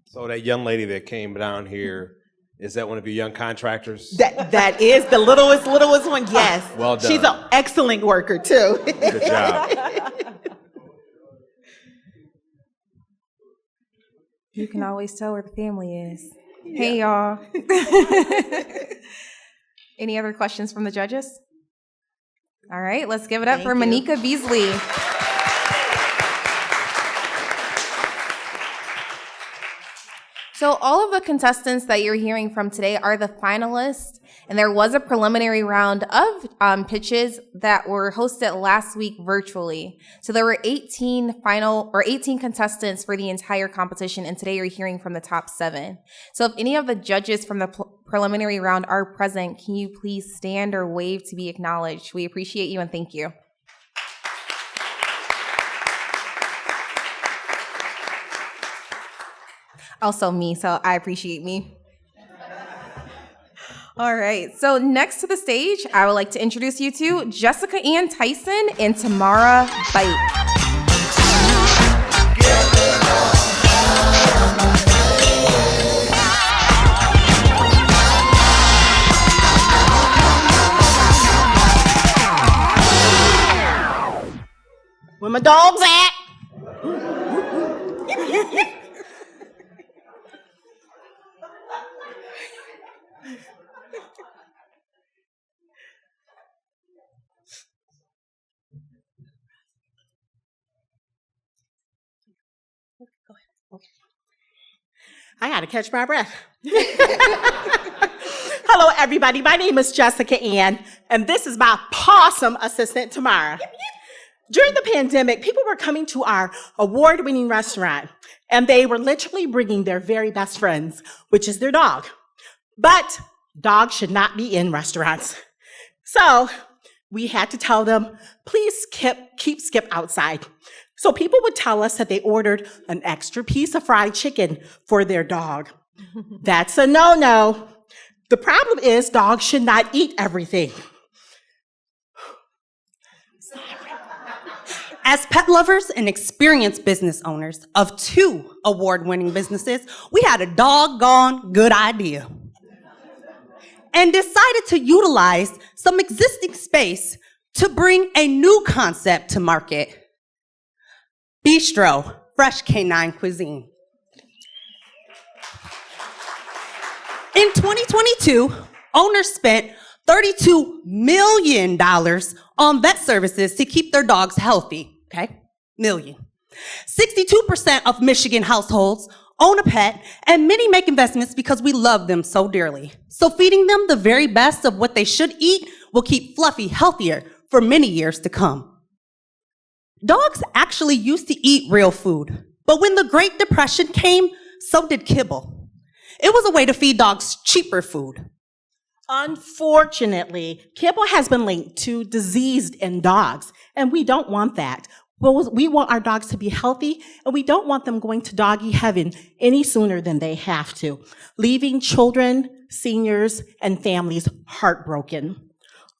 So that young lady that came down here, is that one of your young contractors? That is the littlest one. Yes. Well done. She's an excellent worker too. Good job. You can always tell where the family is. Hey, y'all. Any other questions from the judges? All right, let's give it up for Monica Beasley. So all of the contestants that you're hearing from today are the finalists, and there was a preliminary round of pitches that were hosted last week virtually. So there were 18 contestants for the entire competition, and today you're hearing from the top 7. So if any of the judges from the preliminary round are present, can you please stand or wave to be acknowledged? We appreciate you and thank you. Also me, so I appreciate me. All right, so next to the stage, I would like to introduce you to Jessica Ann Tyson and Tamara Bite. Where my dogs at? I gotta catch my breath. Hello, everybody. My name is Jessica Ann, and this is my possum assistant, Tamara. During the pandemic, people were coming to our award-winning restaurant, and they were literally bringing their very best friends, which is their dog. But dogs should not be in restaurants. So we had to tell them, please keep Skip outside. So people would tell us that they ordered an extra piece of fried chicken for their dog. That's a no-no. The problem is dogs should not eat everything. As pet lovers and experienced business owners of 2 award-winning businesses, we had a doggone good idea and decided to utilize some existing space to bring a new concept to market. Bistro, fresh canine cuisine. In 2022, owners spent $32 million on vet services to keep their dogs healthy, okay? Million. 62% of Michigan households own a pet, and many make investments because we love them so dearly. So feeding them the very best of what they should eat will keep Fluffy healthier for many years to come. Dogs actually used to eat real food, but when the Great Depression came, so did kibble. It was a way to feed dogs cheaper food. Unfortunately, kibble has been linked to disease in dogs, and we don't want that. We want our dogs to be healthy, and we don't want them going to doggy heaven any sooner than they have to, leaving children, seniors, and families heartbroken.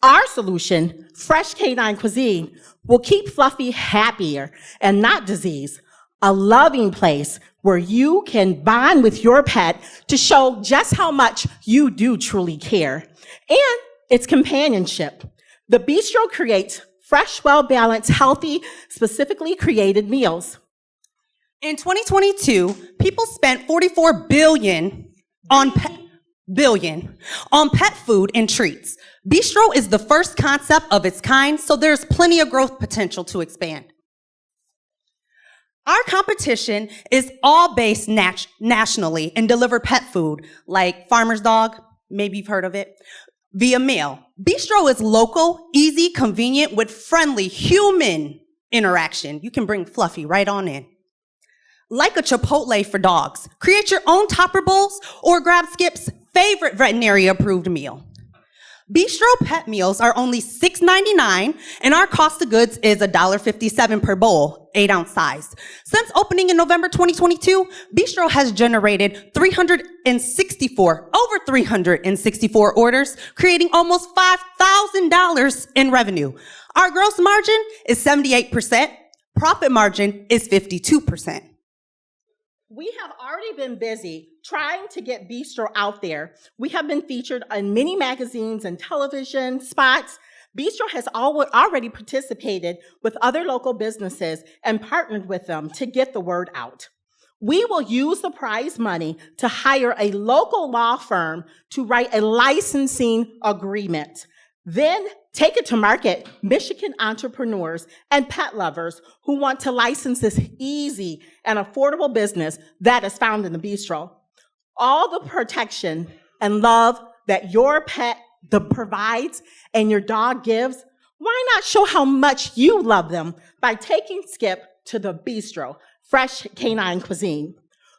Our solution, fresh canine cuisine, will keep Fluffy happier and not diseased. A loving place where you can bond with your pet to show just how much you do truly care. And it's companionship. The bistro creates fresh, well-balanced, healthy, specifically created meals. In 2022, people spent $44 billion on pet food and treats. Bistro is the first concept of its kind, so there's plenty of growth potential to expand. Our competition is all based nationally and deliver pet food like Farmer's Dog, maybe you've heard of it, via mail. Bistro is local, easy, convenient, with friendly human interaction. You can bring Fluffy right on in. Like a Chipotle for dogs, create your own topper bowls or grab Skip's favorite veterinary approved meal. Bistro pet meals are only $6.99, and our cost of goods is $1.57 per bowl, 8-ounce size. Since opening in November 2022, Bistro has generated over 364 orders, creating almost $5,000 in revenue. Our gross margin is 78%. Profit margin is 52%. We have already been busy trying to get Bistro out there. We have been featured in many magazines and television spots. Bistro has already participated with other local businesses and partnered with them to get the word out. We will use the prize money to hire a local law firm to write a licensing agreement. Then take it to market Michigan entrepreneurs and pet lovers who want to license this easy and affordable business that is found in the Bistro. All the protection and love that your pet provides and your dog gives, why not show how much you love them by taking Skip to the Bistro, fresh canine cuisine?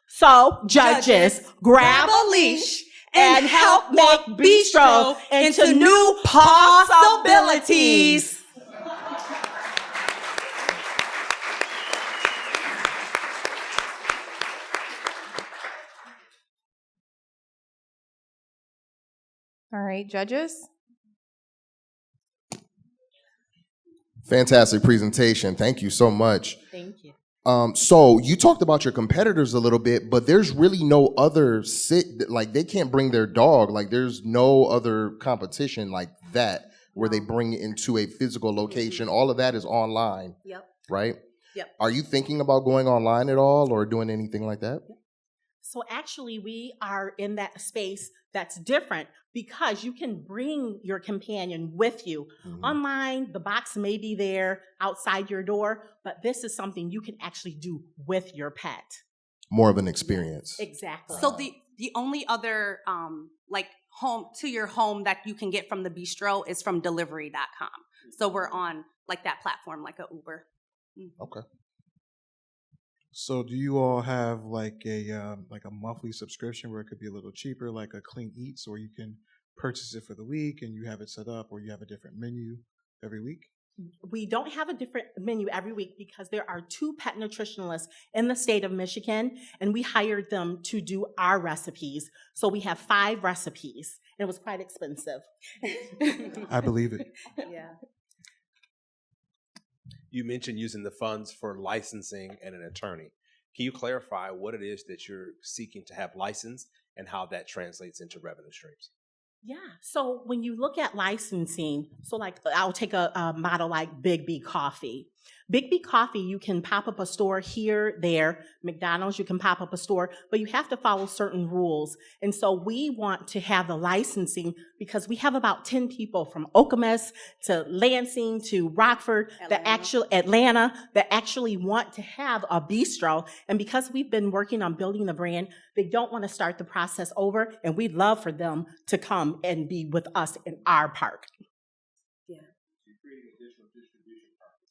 So, judges, grab a leash and help make Bistro into new possibilities. All right, judges. Fantastic presentation. Thank you so much. Thank you. So you talked about your competitors a little bit, but there's really no other like they can't bring their dog. Like there's no other competition like that where they bring it into a physical location. All of that is online. Yep. Right? Yep. Are you thinking about going online at all or doing anything like that? So actually, we are in that space that's different because you can bring your companion with you. Mm-hmm. Online, the box may be there outside your door, but this is something you can actually do with your pet. More of an experience. Exactly. So the only other like home to your home that you can get from the Bistro is from delivery.com. So we're on like that platform, like a Uber. Okay. So do you all have like a monthly subscription where it could be a little cheaper, like a Clean Eats, or you can purchase it for the week and you have it set up, or you have a different menu every week? We don't have a different menu every week because there are 2 pet nutritionalists in the state of Michigan, and we hired them to do our recipes. So we have 5 recipes, and it was quite expensive. I believe it. Yeah. You mentioned using the funds for licensing and an attorney. Can you clarify what it is that you're seeking to have licensed and how that translates into revenue streams? Yeah. So when you look at licensing, so like I'll take a model like Big B Coffee. Big B Coffee, you can pop up a store here, there. McDonald's, you can pop up a store, but you have to follow certain rules. And so we want to have the licensing because we have about 10 people from Okemos to Lansing to Rockford, Atlanta, that actually want to have a bistro. And because we've been working on building the brand, they don't want to start the process over. And we'd love for them to come and be with us in our park. Yeah.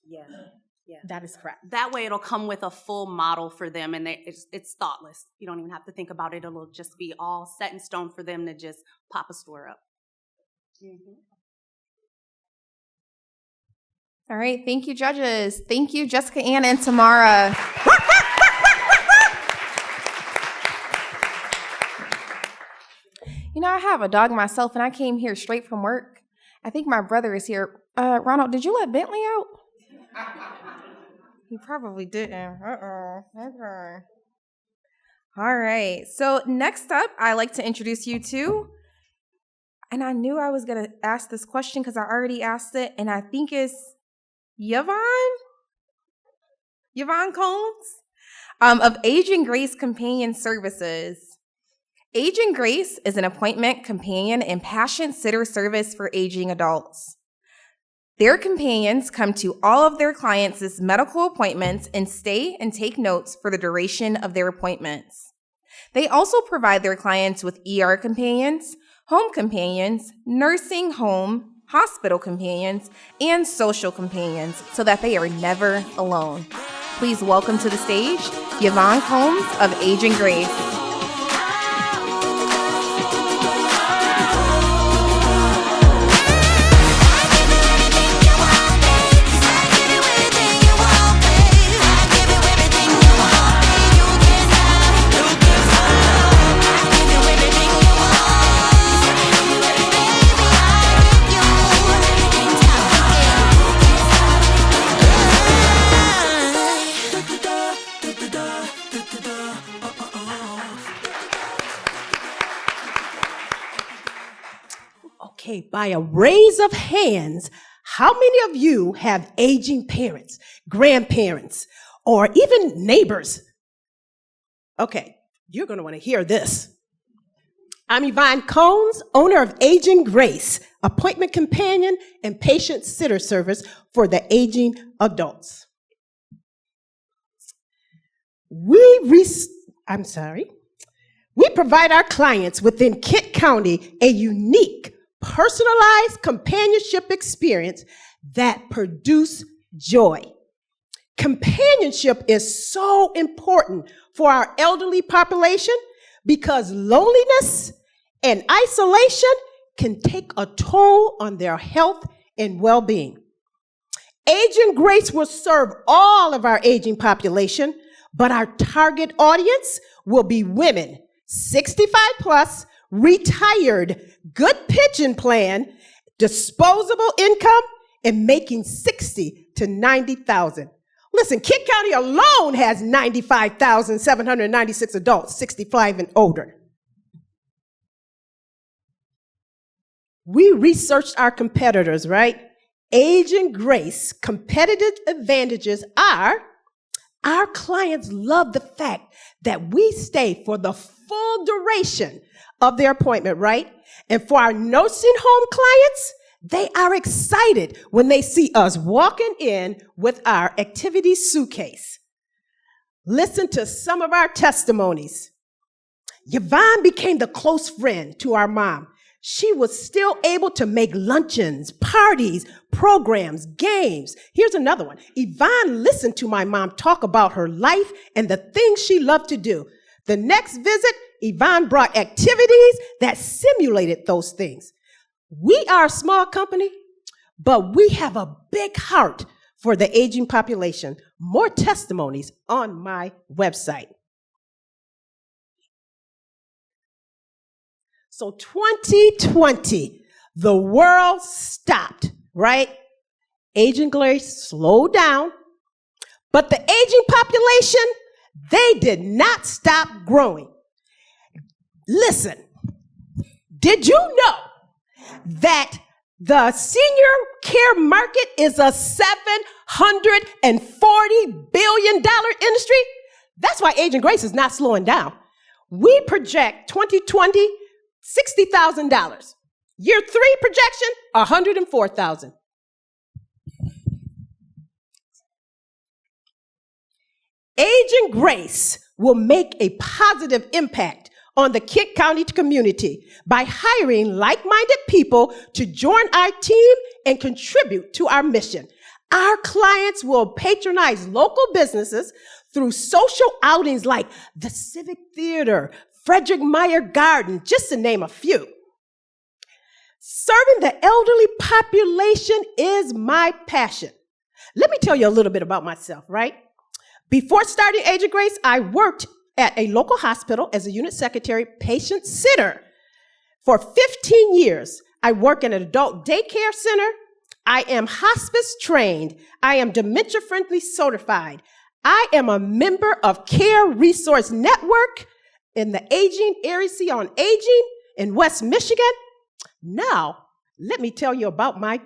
Yeah. Yeah, that is correct. That way it'll come with a full model for them, and it's thoughtless. You don't even have to think about it. It'll just be all set in stone for them to just pop a store up. Mm-hmm. All right, thank you, judges. Thank you, Jessica Ann and Tamara. You know, I have a dog myself, and I came here straight from work. I think my brother is here. Ronald, did you let Bentley out? He probably didn't. Okay. All right. So next up, I'd like to introduce you to, and I knew I was going to ask this question because I already asked it, and I think it's Yvonne Combs of Aging Grace Companion Services. Aging Grace is an appointment, companion, and passion sitter service for aging adults. Their companions come to all of their clients' medical appointments and stay and take notes for the duration of their appointments. They also provide their clients with ER companions, home companions, nursing home, hospital companions, and social companions so that they are never alone. Please welcome to the stage, Yvonne Combs of Aging Grace. Okay, by a raise of hands, how many of you have aging parents, grandparents, or even neighbors? Okay, you're going to want to hear this. I'm Yvonne Combs, owner of Aging Grace, appointment companion and patient sitter service for the aging adults. We provide our clients within Kent County a unique, personalized companionship experience that produce joy. Companionship is so important for our elderly population because loneliness and isolation can take a toll on their health and well-being. Aging Grace will serve all of our aging population, but our target audience will be women 65 plus, retired, good pension plan, disposable income, and making $60,000 to $90,000. Listen, Kent County alone has 95,796 adults 65 and older. We researched our competitors, right? Aging Grace competitive advantages are our clients love the fact that we stay for the full duration of their appointment, right? And for our nursing home clients, they are excited when they see us walking in with our activity suitcase. Listen to some of our testimonies. Yvonne became the close friend to our mom. She was still able to make luncheons, parties, programs, games. Here's another one. Yvonne listened to my mom talk about her life and the things she loved to do. The next visit, Yvonne brought activities that simulated those things. We are a small company, but we have a big heart for the aging population. More testimonies on my website. So 2020, the world stopped, right? Aging Grace slowed down, but the aging population, they did not stop growing. Listen, did you know that the senior care market is a $740 billion industry? That's why Aging Grace is not slowing down. We project 2020, $60,000. Year 3 projection, $104,000. Aging Grace will make a positive impact on the Kent County community by hiring like-minded people to join our team and contribute to our mission. Our clients will patronize local businesses through social outings like the Civic Theater, Frederick Meyer Garden, just to name a few. Serving the elderly population is my passion. Let me tell you a little bit about myself, right? Before starting Aging Grace, I worked at a local hospital as a unit secretary, patient sitter. For 15 years, I work in an adult daycare center. I am hospice trained. I am dementia-friendly certified. I am a member of Care Resource Network in the Aging Agency on Aging in West Michigan. Now, let me tell you about my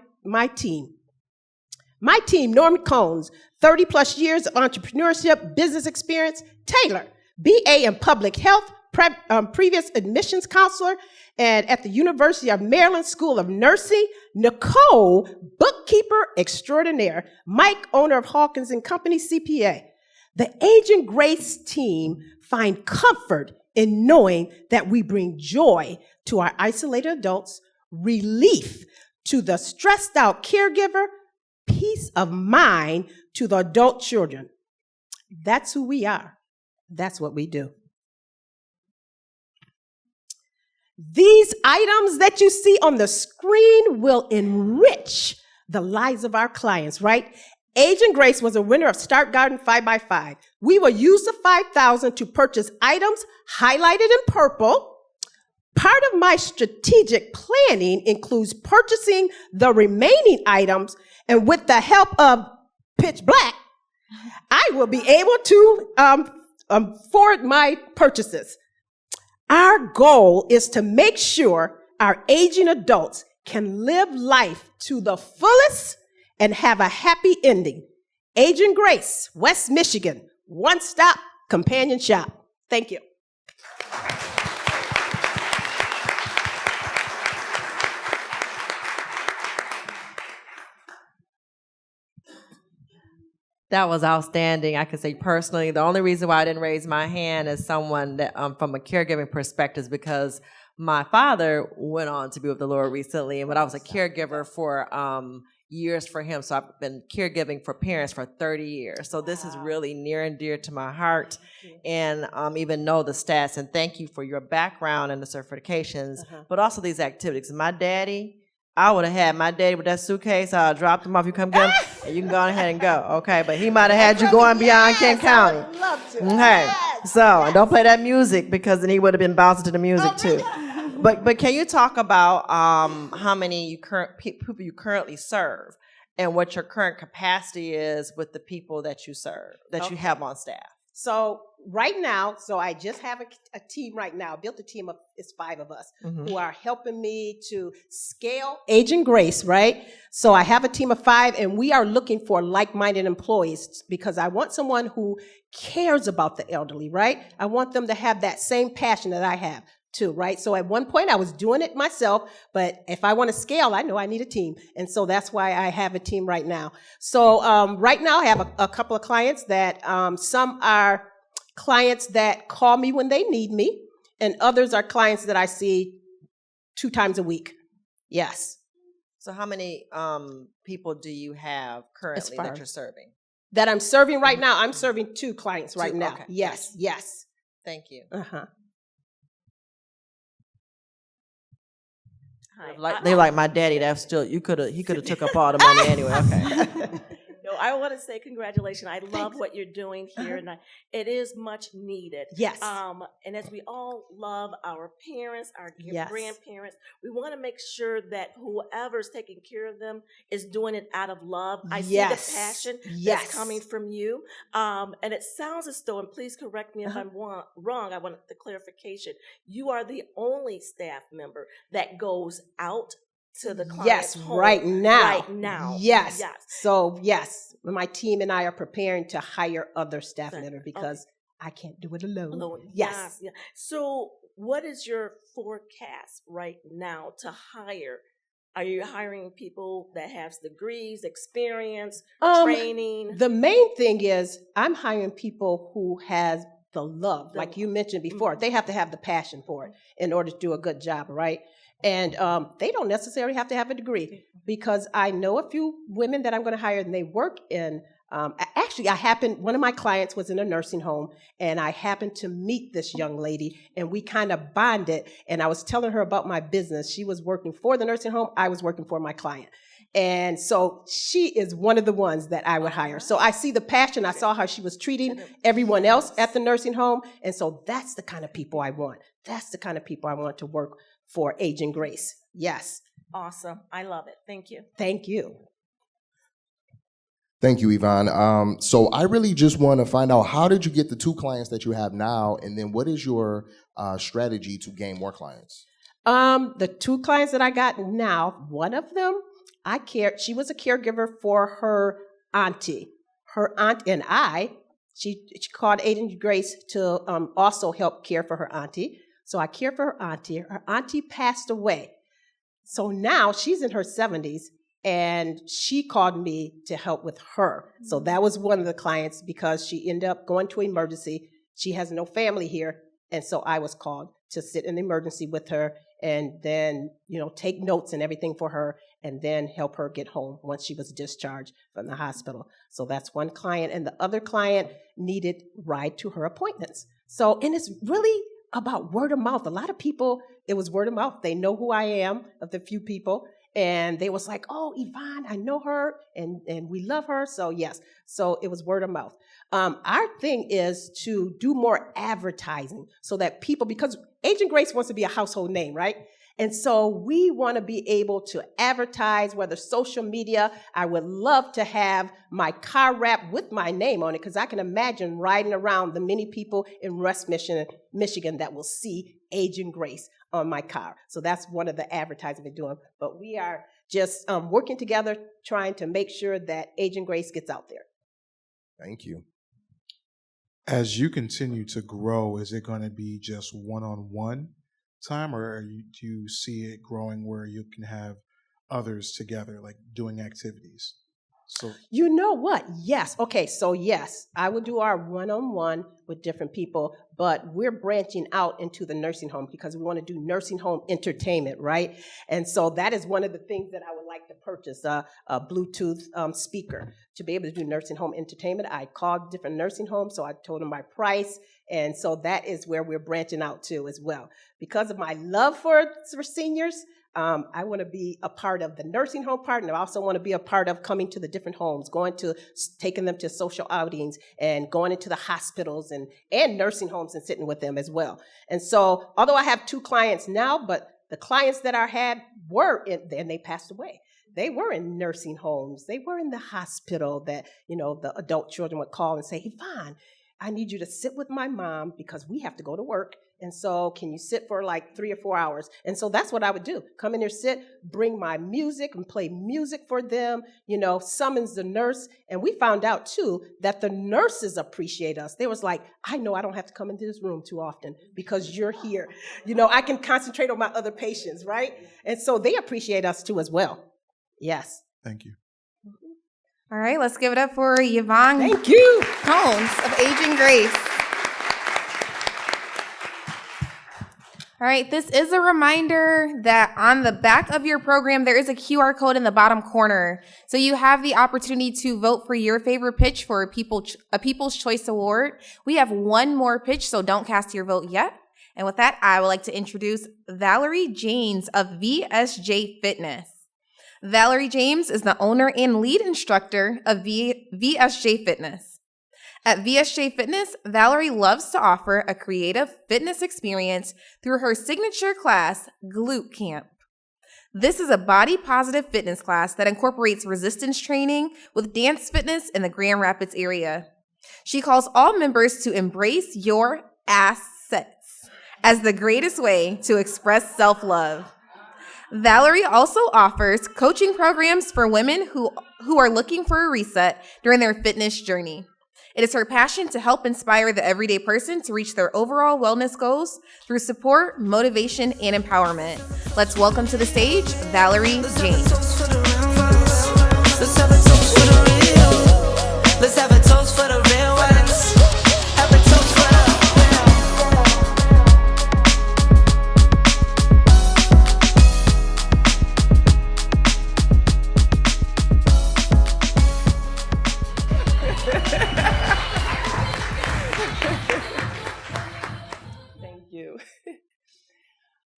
team. My team, Norm Cones, 30 plus years of entrepreneurship, business experience. Taylor, BA in public health, previous admissions counselor, and at the University of Maryland School of Nursing. Nicole, bookkeeper extraordinaire. Mike, owner of Hawkins & Company, CPA. The Aging Grace team find comfort in knowing that we bring joy to our isolated adults, relief to the stressed out caregiver, peace of mind to the adult children. That's who we are. That's what we do. These items that you see on the screen will enrich the lives of our clients, right? Agent Grace was a winner of Start Garden 5x5. We will use the $5,000 to purchase items highlighted in purple. Part of my strategic planning includes purchasing the remaining items, and with the help of Pitch Black, I will be able to forward my purchases. Our goal is to make sure our aging adults can live life to the fullest and have a happy ending. Agent Grace, West Michigan, one-stop companion shop. Thank you. That was outstanding. I can say personally, the only reason why I didn't raise my hand as someone that, from a caregiving perspective, is because my father went on to be with the Lord recently, but I was a caregiver for years for him. So I've been caregiving for parents for 30 years. So this is really near and dear to my heart, and even know the stats. And thank you for your background and the certifications, but also these activities. My daddy, I would have had my daddy with that suitcase. I dropped him off. You come get him, and you can go ahead and go. Okay, but he might have had you going beyond Kent County. I would love to. Okay, Yes. so and don't play that music, because then he would have been bouncing to the music too. But can you talk about how many people you currently serve, and what your current capacity is with the people that you serve, that you have on staff? So right now, I just have a team right now. I built a team of, it's 5 of us who are helping me to scale Agent Grace, right? So I have a team of 5, and we are looking for like-minded employees, because I want someone who cares about the elderly, right? I want them to have that same passion that I have too, right? So at one point I was doing it myself, but if I want to scale, I know I need a team. And so that's why I have a team right now. So right now I have a couple of clients that, some are clients that call me when they need me, and others are clients that I see 2 times a week. Yes. So how many people do you have currently that you're serving? That I'm serving right now? I'm serving 2 clients right 2, now. okay. Yes, yes. Thank you. They like my daddy. That's still he could have took up all the money anyway. Okay. No, I want to say congratulations. I love what you're doing here, and it is much needed. Yes. And as we all love our parents, our Yes. grandparents, we want to make sure that whoever's taking care of them is doing it out of love. I see the passion that's coming from you. And it sounds as though, and please correct me if I'm wrong, I want the clarification. You are the only staff member that goes out to the client's home right now. Right now. Yes. So, yes, my team and I are preparing to hire other staff members, because I can't do it alone. Yes. So, what is your forecast right now to hire? Are you hiring people that have degrees, experience, training? The main thing is I'm hiring people who has the love, like you mentioned before. They have to have the passion for it in order to do a good job, right? And they don't necessarily have to have a degree, because I know a few women that I'm going to hire, and they work in, actually, one of my clients was in a nursing home, and I happened to meet this young lady, and we kind of bonded, and I was telling her about my business. She was working for the nursing home. I was working for my client. And so she is one of the ones that I would hire. So I see the passion. I saw how she was treating everyone else at the nursing home. And so that's the kind of people I want. That's the kind of people I want to work for Agent Grace. Yes. Awesome. I love it. Thank you. Thank you. Thank you, Yvonne. So I really just want to find out, how did you get the 2 clients that you have now? And then what is your strategy to gain more clients? The 2 clients that I got now, one of them, she was a caregiver for her auntie. Her aunt and she called Agent Grace to also help care for her auntie. So I cared for her auntie. Her auntie passed away. So now she's in her 70s, and she called me to help with her. So that was one of the clients, because she ended up going to emergency. She has no family here, And so I was called to sit in the emergency with her and then, take notes and everything for her and then help her get home once she was discharged from the hospital. So that's one client. And the other client needed ride to her appointments. So, and it's really about word of mouth. A lot of people, it was word of mouth. They know who I am, of the few people. And they was like, oh, Yvonne, I know her and we love her. So yes, so it was word of mouth. Our thing is to do more advertising so that people, because Agent Grace wants to be a household name, right? And so we want to be able to advertise, whether social media. I would love to have my car wrapped with my name on it, because I can imagine riding around the many people in West Michigan that will see Agent Grace on my car. So that's one of the advertising we're doing. But we are just working together, trying to make sure that Agent Grace gets out there. Thank you. As you continue to grow, is it going to be just one-on-one time, or do you see it growing where you can have others together, like doing activities? So you know what? Yes. Okay. So yes, I would do our one-on-one with different people, but we're branching out into the nursing home because we want to do nursing home entertainment, right? And so that is one of the things that I would like to purchase, a Bluetooth speaker to be able to do nursing home entertainment. I called different nursing homes, so I told them my price. And so that is where we're branching out to as well. Because of my love for seniors, I want to be a part of the nursing home part, and I also want to be a part of coming to the different homes, taking them to social outings, and going into the hospitals and nursing homes and sitting with them as well. And so, although I have 2 clients now, but the clients that I had and they passed away. They were in nursing homes. They were in the hospital that, the adult children would call and say, Yvonne, I need you to sit with my mom because we have to go to work. And so can you sit for like 3 or 4 hours? And so that's what I would do. Come in there, sit, bring my music and play music for them, summons the nurse. And we found out too that the nurses appreciate us. They was like, I know I don't have to come into this room too often because you're here. I can concentrate on my other patients, right? And so they appreciate us too as well. Yes. Thank you. All right, let's give it up for Yvonne. Thank you. Holmes of Aging Grace. All right, this is a reminder that on the back of your program, there is a QR code in the bottom corner. So you have the opportunity to vote for your favorite pitch for a People's Choice Award. We have one more pitch, so don't cast your vote yet. And with that, I would like to introduce Valerie James of VSJ Fitness. Valerie James is the owner and lead instructor of VSJ Fitness. At VSJ Fitness, Valerie loves to offer a creative fitness experience through her signature class, Glute Camp. This is a body-positive fitness class that incorporates resistance training with dance fitness in the Grand Rapids area. She calls all members to embrace your assets as the greatest way to express self-love. Valerie also offers coaching programs for women who are looking for a reset during their fitness journey. It is her passion to help inspire the everyday person to reach their overall wellness goals through support, motivation, and empowerment. Let's welcome to the stage, Valerie James. Let's have a toast for the real. Let's have a toast for the real ones. Have a toast for the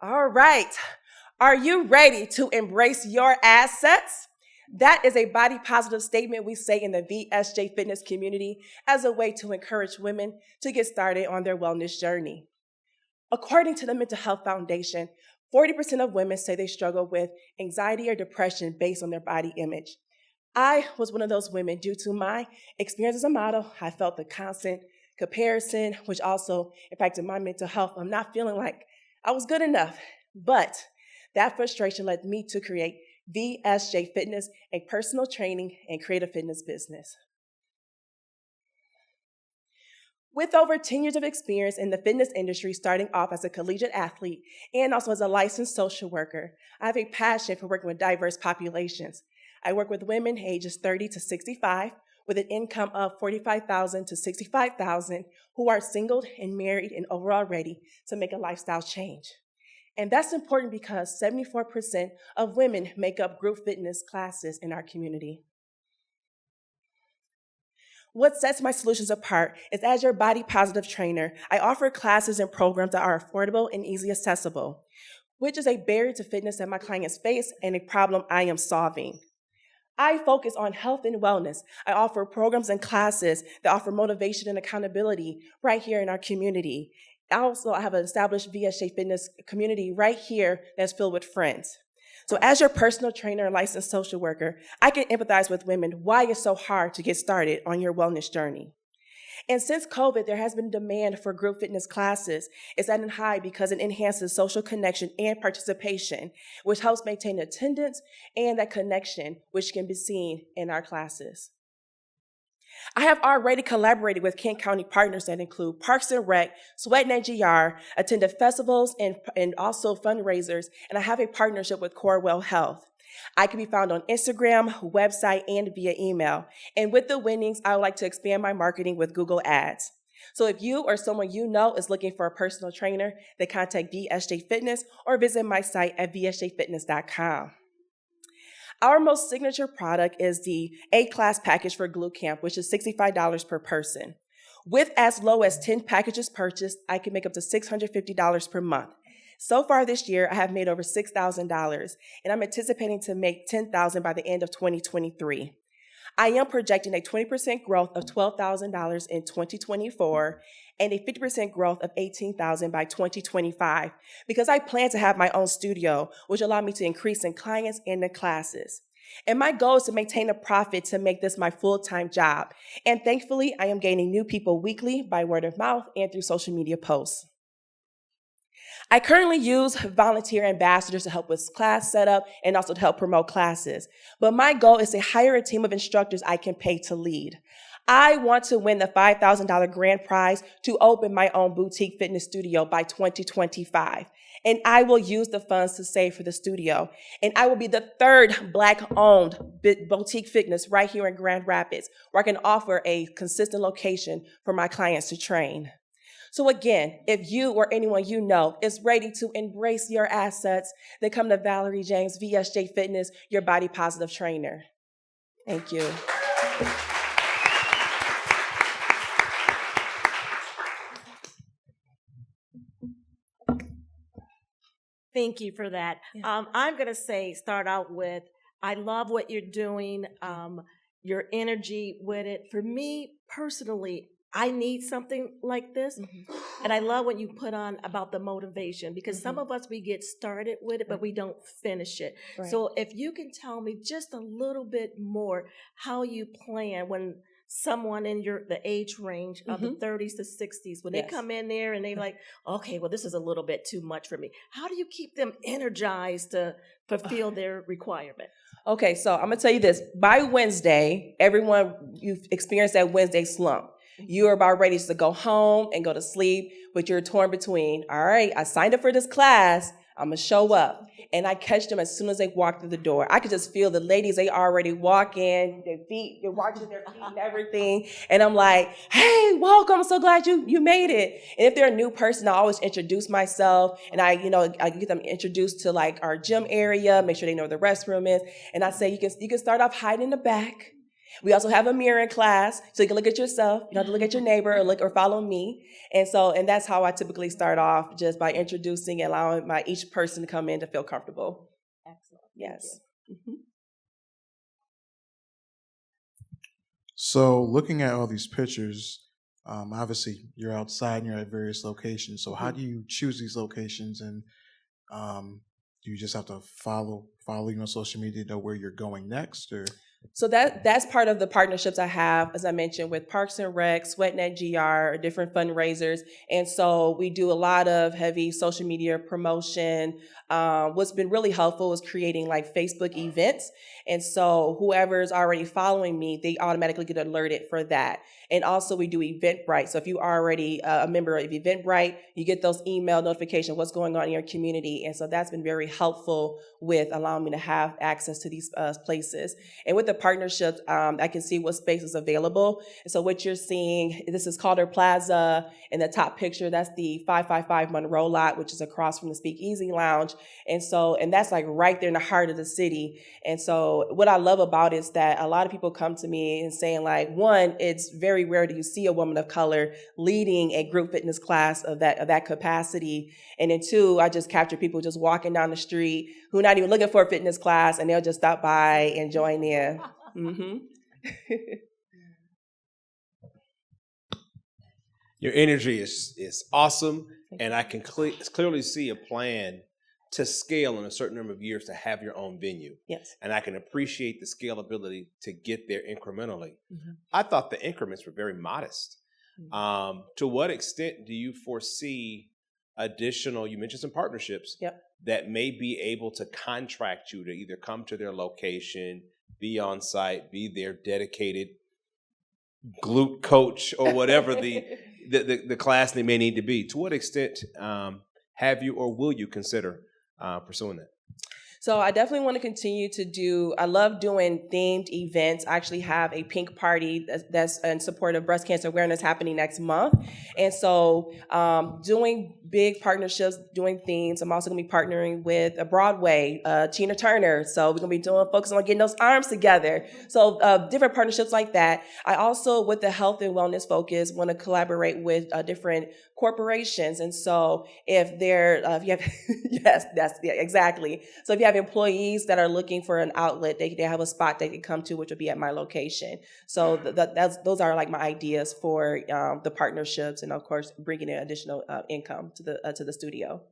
All right. Are you ready to embrace your assets? That is a body positive statement we say in the VSJ Fitness community as a way to encourage women to get started on their wellness journey. According to the Mental Health Foundation, 40% of women say they struggle with anxiety or depression based on their body image. I was one of those women due to my experience as a model. I felt the constant comparison, which also impacted my mental health. I'm not feeling like I was good enough, but that frustration led me to create VSJ Fitness, a personal training and creative fitness business. With over 10 years of experience in the fitness industry, starting off as a collegiate athlete and also as a licensed social worker, I have a passion for working with diverse populations. I work with women ages 30 to 65, with an income of $45,000 to $65,000 who are single and married and overall ready to make a lifestyle change. And that's important because 74% of women make up group fitness classes in our community. What sets my solutions apart is as your body positive trainer, I offer classes and programs that are affordable and easily accessible, which is a barrier to fitness that my clients face and a problem I am solving. I focus on health and wellness. I offer programs and classes that offer motivation and accountability right here in our community. Also, I have an established VSJ fitness community right here that's filled with friends. So as your personal trainer and licensed social worker, I can empathize with women why it's so hard to get started on your wellness journey. And since COVID, there has been demand for group fitness classes. It's at an high because it enhances social connection and participation, which helps maintain attendance and that connection, which can be seen in our classes. I have already collaborated with Kent County partners that include Parks and Rec, SweatNet GR, attended festivals and also fundraisers, and I have a partnership with Corewell Health. I can be found on Instagram, website, and via email. And with the winnings, I would like to expand my marketing with Google Ads. So if you or someone you know is looking for a personal trainer, then contact VSJ Fitness or visit my site at vsjfitness.com. Our most signature product is the A-Class package for Glute Camp, which is $65 per person. With as low as 10 packages purchased, I can make up to $650 per month. So far this year, I have made over $6,000, and I'm anticipating to make $10,000 by the end of 2023. I am projecting a 20% growth of $12,000 in 2024 and a 50% growth of $18,000 by 2025 because I plan to have my own studio, which will allow me to increase in clients and the classes. And my goal is to maintain a profit to make this my full-time job. And thankfully, I am gaining new people weekly by word of mouth and through social media posts. I currently use volunteer ambassadors to help with class setup and also to help promote classes. But my goal is to hire a team of instructors I can pay to lead. I want to win the $5,000 grand prize to open my own boutique fitness studio by 2025. And I will use the funds to save for the studio. And I will be the third Black-owned boutique fitness right here in Grand Rapids, where I can offer a consistent location for my clients to train. So again, if you or anyone you know is ready to embrace your assets, then come to Valerie James, VSJ Fitness, your body positive trainer. Thank you. Thank you for that. Yeah. I'm going to start out with, I love what you're doing, your energy with it. For me personally, I need something like this. Mm-hmm. And I love what you put on about the motivation because some of us, we get started with it, but we don't finish it. Right. So if you can tell me just a little bit more how you plan when someone in the age range of the 30s to 60s, when they come in there and they're like, okay, well, this is a little bit too much for me. How do you keep them energized to fulfill their requirement? Okay, so I'm going to tell you this. By Wednesday, everyone, you've experienced that Wednesday slump. You're about ready to go home and go to sleep, but you're torn between, all right, I signed up for this class, I'm going to show up. And I catch them as soon as they walk through the door. I could just feel the ladies, they already walk in, their feet, they're watching their feet and everything. And I'm like, hey, welcome, I'm so glad you made it. And if they're a new person, I always introduce myself. And I get them introduced to like our gym area, make sure they know where the restroom is. And I say, you can start off hiding in the back. We also have a mirror in class, so you can look at yourself. You don't have to look at your neighbor or follow me. And that's how I typically start off, just by introducing and allowing each person to come in to feel comfortable. Excellent. Yes. Mm-hmm. So looking at all these pictures, obviously you're outside and you're at various locations. So how do you choose these locations, and do you just have to follow you on social media to know where you're going next, or? So that's part of the partnerships I have, as I mentioned, with Parks and Rec, SweatNet GR, different fundraisers. And so we do a lot of heavy social media promotion. What's been really helpful is creating like Facebook events. And so whoever's already following me, they automatically get alerted for that. And also we do Eventbrite. So if you are already a member of Eventbrite, you get those email notifications, what's going on in your community. And so that's been very helpful with allowing me to have access to these places. And with the partnerships, I can see what space is available. And so what you're seeing, this is Calder Plaza. In the top picture, that's the 555 Monroe lot, which is across from the Speakeasy Lounge. And that's like right there in the heart of the city. And so what I love about it is that a lot of people come to me and saying like, one, it's very rare that you see a woman of color leading a group fitness class of that capacity. And then two, I just capture people just walking down the street who are not even looking for a fitness class, and they'll just stop by and join in. Mm-hmm. Your energy is awesome, and I can clearly see a plan to scale in a certain number of years to have your own venue. Yes. And I can appreciate the scalability to get there incrementally. Mm-hmm. I thought the increments were very modest. Mm-hmm. To what extent do you foresee additional, you mentioned some partnerships, that may be able to contract you to either come to their location, be on site, be their dedicated glute coach or whatever the class they may need to be? To what extent have you or will you consider pursuing that? So I definitely want to continue to I love doing themed events. I actually have a pink party that's in support of breast cancer awareness happening next month. And so doing big partnerships, doing themes. I'm also going to be partnering with a Broadway, Tina Turner. So we're going to be focusing on getting those arms together. So different partnerships like that. I also, with the health and wellness focus, want to collaborate with different corporations. And so if you have, exactly. So if you have employees that are looking for an outlet, they have a spot they can come to, which would be at my location. So those are like my ideas for the partnerships, and of course, bringing in additional income to the studio.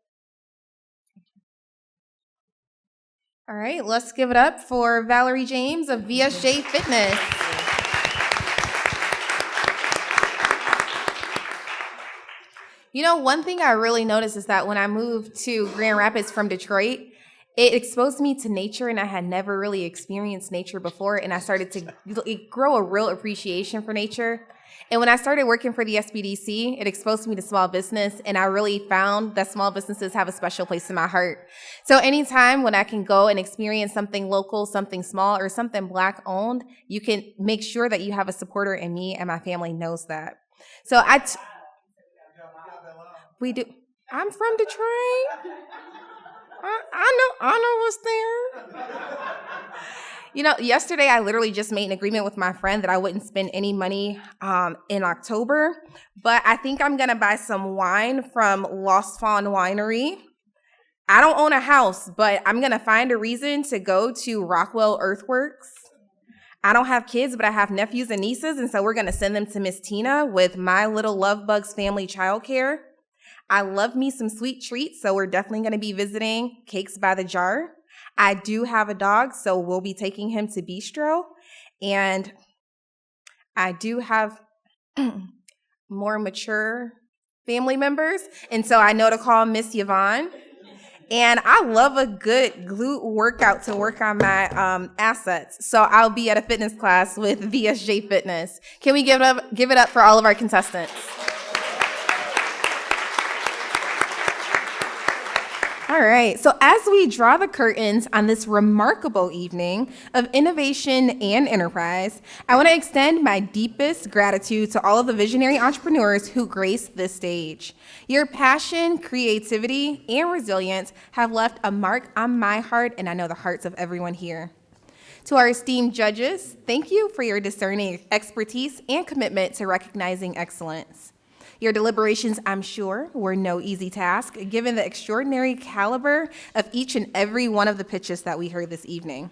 All right, let's give it up for Valerie James of VSJ Fitness. You know, one thing I really noticed is that when I moved to Grand Rapids from Detroit, it exposed me to nature, and I had never really experienced nature before, and I started to grow a real appreciation for nature. And when I started working for the SBDC, it exposed me to small business, and I really found that small businesses have a special place in my heart. So anytime when I can go and experience something local, something small, or something Black owned, you can make sure that you have a supporter in me, and my family knows that. So we do. I'm from Detroit. I know what's there. You know, yesterday I literally just made an agreement with my friend that I wouldn't spend any money in October, but I think I'm gonna buy some wine from Lost Fawn Winery. I don't own a house, but I'm gonna find a reason to go to Rockwell Earthworks. I don't have kids, but I have nephews and nieces, and so we're gonna send them to Miss Tina with My Little Love Bugs Family Childcare. I love me some sweet treats, so we're definitely going to be visiting Cakes by the Jar. I do have a dog, so we'll be taking him to Bistro. And I do have more mature family members, and so I know to call Miss Yvonne. And I love a good glute workout to work on my assets, so I'll be at a fitness class with VSJ Fitness. Can we give it up for all of our contestants? All right, so as we draw the curtains on this remarkable evening of innovation and enterprise, I want to extend my deepest gratitude to all of the visionary entrepreneurs who grace this stage. Your passion, creativity, and resilience have left a mark on my heart, and I know the hearts of everyone here. To our esteemed judges, thank you for your discerning expertise and commitment to recognizing excellence. Your deliberations, I'm sure, were no easy task, given the extraordinary caliber of each and every one of the pitches that we heard this evening.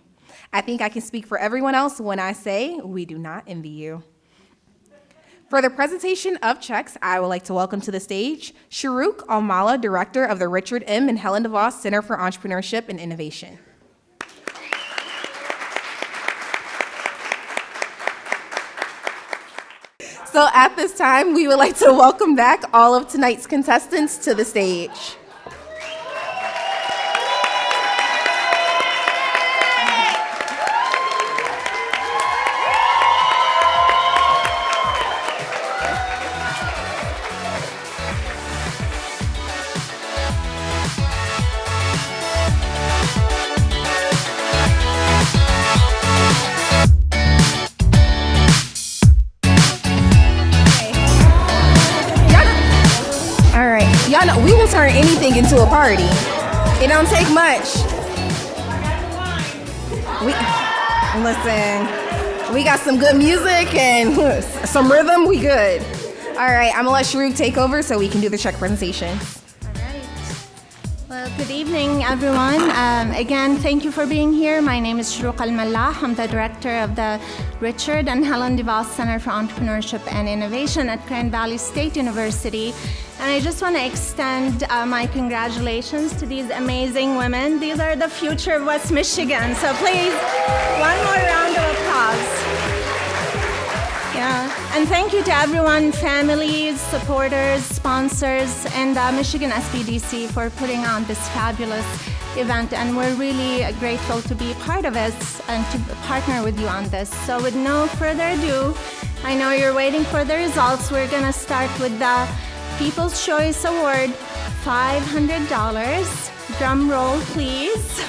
I think I can speak for everyone else when I say we do not envy you. For the presentation of checks, I would like to welcome to the stage Sharuk Almala, Director of the Richard M. and Helen DeVos Center for Entrepreneurship and Innovation. So at this time, we would like to welcome back all of tonight's contestants to the stage. turn anything into a party. It don't take much. We got some good music and some rhythm. We good. All right, I'm gonna let Sharuk take over so we can do the check presentation. Well, good evening, everyone. Again, thank you for being here. My name is Sharuk Al-Mallah. I'm the director of the Richard and Helen DeVos Center for Entrepreneurship and Innovation at Grand Valley State University. And I just want to extend my congratulations to these amazing women. These are the future of West Michigan. So please, one more round of applause. Yeah, and thank you to everyone, families, supporters, sponsors, and Michigan SBDC for putting on this fabulous event. And we're really grateful to be part of it and to partner with you on this. So with no further ado, I know you're waiting for the results. We're gonna start with the People's Choice Award, $500. Drum roll, please.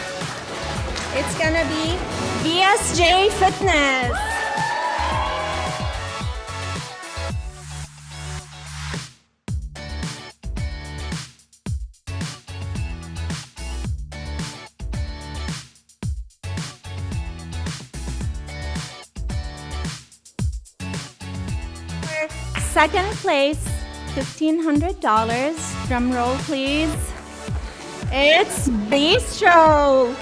It's gonna be VSJ Fitness. Second place, $1,500. Drum roll, please. It's Bistro.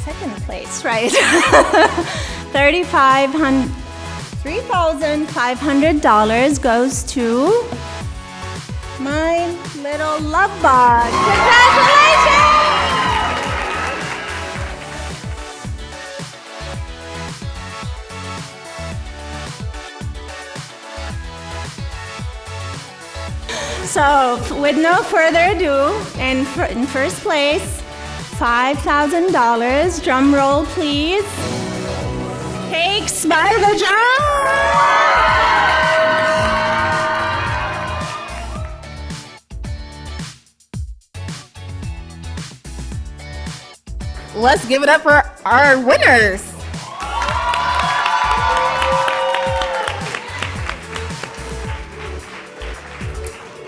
Second place, right? $3,500 goes to my little love bug. Congratulations! So, with no further ado, in first place, $5,000. Drum roll, please. Cakes by the Jar. Let's give it up for our winners.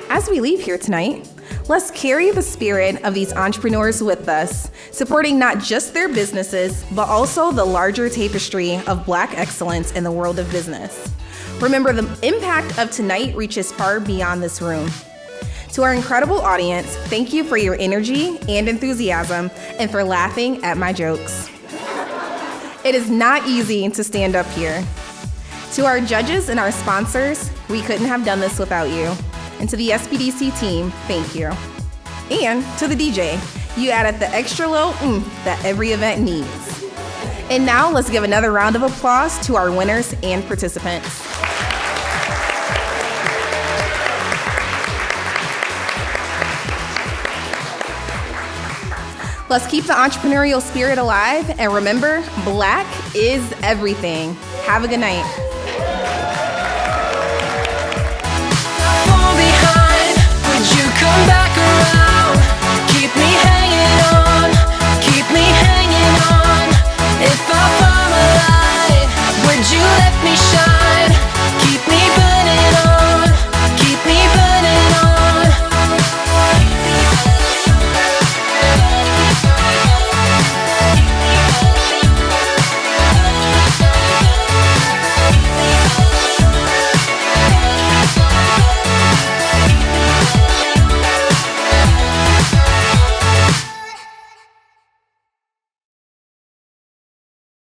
As we leave here tonight, let's carry the spirit of these entrepreneurs with us, supporting not just their businesses, but also the larger tapestry of Black excellence in the world of business. Remember, the impact of tonight reaches far beyond this room. To our incredible audience, thank you for your energy and enthusiasm and for laughing at my jokes. It is not easy to stand up here. To our judges and our sponsors, we couldn't have done this without you. And to the SBDC team, thank you. And to the DJ, you added the extra little that every event needs. And now let's give another round of applause to our winners and participants. Let's keep the entrepreneurial spirit alive, and remember, Black is everything. Have a good night. Fall behind, would you come back around? Keep me hanging.